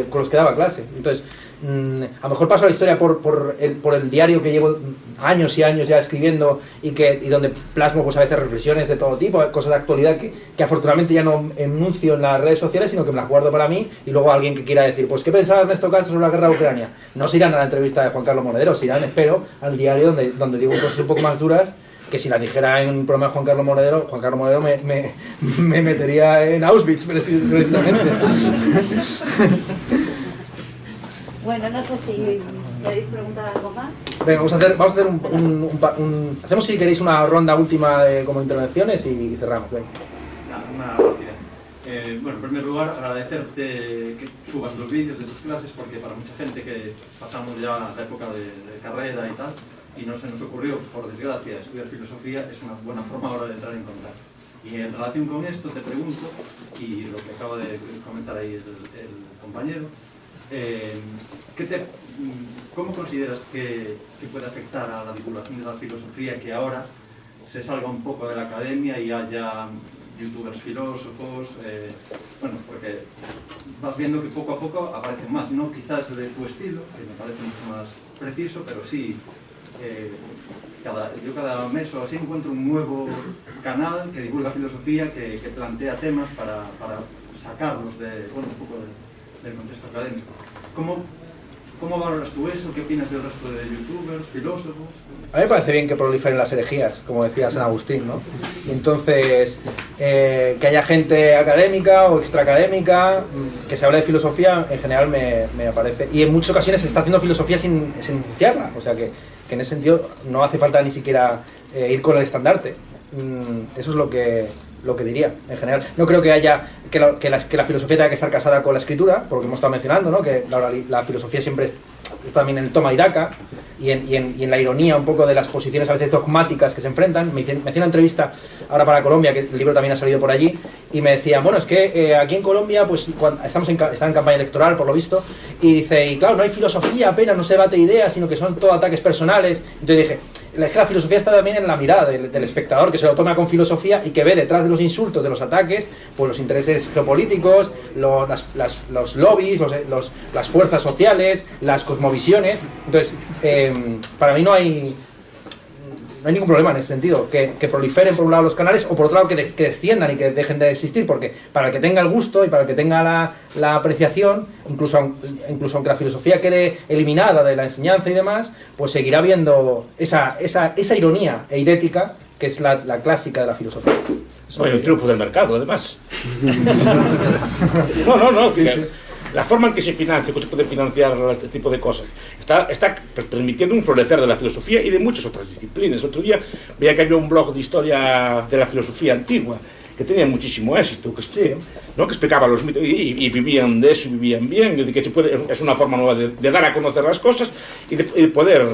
con los que daba clase. Entonces, a lo mejor paso la historia por el diario que llevo años y años ya escribiendo y donde plasmo pues a veces reflexiones de todo tipo, cosas de actualidad que afortunadamente ya no enuncio en las redes sociales, sino que me las guardo para mí, y luego alguien que quiera decir, pues ¿qué pensaba Ernesto Castro sobre la guerra de Ucrania? No se irán a la entrevista de Juan Carlos Monedero, se irán, espero, al diario donde digo cosas un poco más duras, que si la dijera en un programa de Juan Carlos Monedero me metería en Auschwitz precisamente. Bueno, no sé si queréis preguntar algo más. Venga, vamos a hacer hacemos si queréis una ronda última de como intervenciones y cerramos. Venga. Una rápida. Bueno, en primer lugar, agradecerte que subas los vídeos de tus clases, porque para mucha gente que pasamos ya la época de carrera y tal, y no se nos ocurrió, por desgracia, estudiar filosofía, es una buena forma ahora de entrar en contacto. Y en relación con esto te pregunto, y lo que acaba de comentar ahí el compañero, ¿cómo consideras que puede afectar a la divulgación de la filosofía que ahora se salga un poco de la academia y haya youtubers filósofos? Bueno, porque vas viendo que poco a poco aparecen más, no quizás de tu estilo, que me parece mucho más preciso, pero sí, yo cada mes o así encuentro un nuevo canal que divulga filosofía, que plantea temas para sacarlos un poco del contexto académico. ¿Cómo valoras tú eso? ¿Qué opinas del resto de youtubers, filósofos? A mí me parece bien que proliferen las herejías, como decía San Agustín, ¿no? Y entonces, que haya gente académica o extraacadémica, que se hable de filosofía, en general me parece... Y en muchas ocasiones se está haciendo filosofía sin iniciarla, o sea que en ese sentido no hace falta ni siquiera ir con el estandarte. Eso es lo que diría, en general. No creo que haya que la filosofía tenga que estar casada con la escritura, porque hemos estado mencionando, ¿no? Que la filosofía siempre está también en el toma y daca y en la ironía un poco de las posiciones a veces dogmáticas que se enfrentan. Me hacía una entrevista ahora para Colombia, que el libro también ha salido por allí, y me decían, bueno, es que aquí en Colombia pues están en campaña electoral, por lo visto, y dice, y claro, no hay filosofía apenas, no se debate ideas, sino que son todo ataques personales. Entonces dije, es que la filosofía está también en la mirada del espectador, que se lo toma con filosofía y que ve detrás de los insultos, de los ataques, pues los intereses geopolíticos, los lobbies, las fuerzas sociales, las cosmovisiones. Entonces, para mí no hay ningún problema en ese sentido, que proliferen por un lado los canales, o por otro lado que desciendan y que dejen de existir, porque para el que tenga el gusto y para el que tenga la apreciación, incluso aunque la filosofía quede eliminada de la enseñanza y demás, pues seguirá habiendo esa ironía eirética que es la clásica de la filosofía. Hay un triunfo del mercado, además. No. Sí. La forma en que se financia, que se puede financiar este tipo de cosas, está permitiendo un florecer de la filosofía y de muchas otras disciplinas. El otro día veía que había un blog de historia de la filosofía antigua que tenía muchísimo éxito, que explicaba los mitos y vivían de eso, vivían bien. Es una forma nueva de dar a conocer las cosas y de poder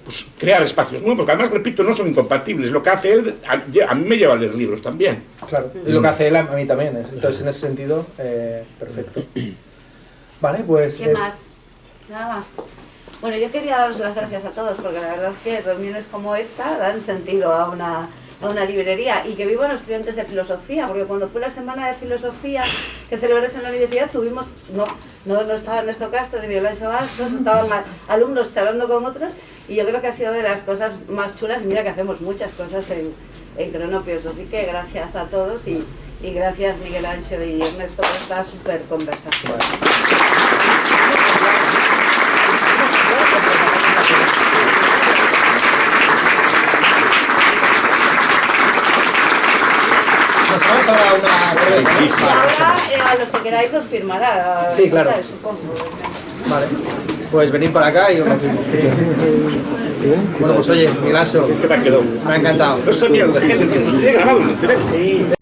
pues, crear espacios nuevos, que además, repito, no son incompatibles. Lo que hace él, a mí me lleva a leer libros también. Claro, y lo que hace él a mí también. Entonces, en ese sentido, perfecto. Vale, pues... ¿Qué más? Nada más. Bueno, yo quería daros las gracias a todos, porque la verdad es que reuniones como esta dan sentido a una librería, y que vivan los estudiantes de filosofía, porque cuando fue la semana de filosofía que celebré en la universidad, tuvimos, no estaba Ernesto Castro ni Miguel Ángel Bastos, estaban alumnos charlando con otros, y yo creo que ha sido de las cosas más chulas. Mira que hacemos muchas cosas en Cronopios, así que gracias a todos y gracias Miguel Ángel y Ernesto por esta súper conversación. Nos vamos ahora a una... Ahora a los que queráis os firmará. Sí, claro. Supongo. Vale, pues venid para acá y os lo firmo. Bueno, pues oye, Miguel Ángel, ¿Qué te ha quedado? me ha encantado. No sabía lo de Helen, que nos tenía grabado en el cerebro.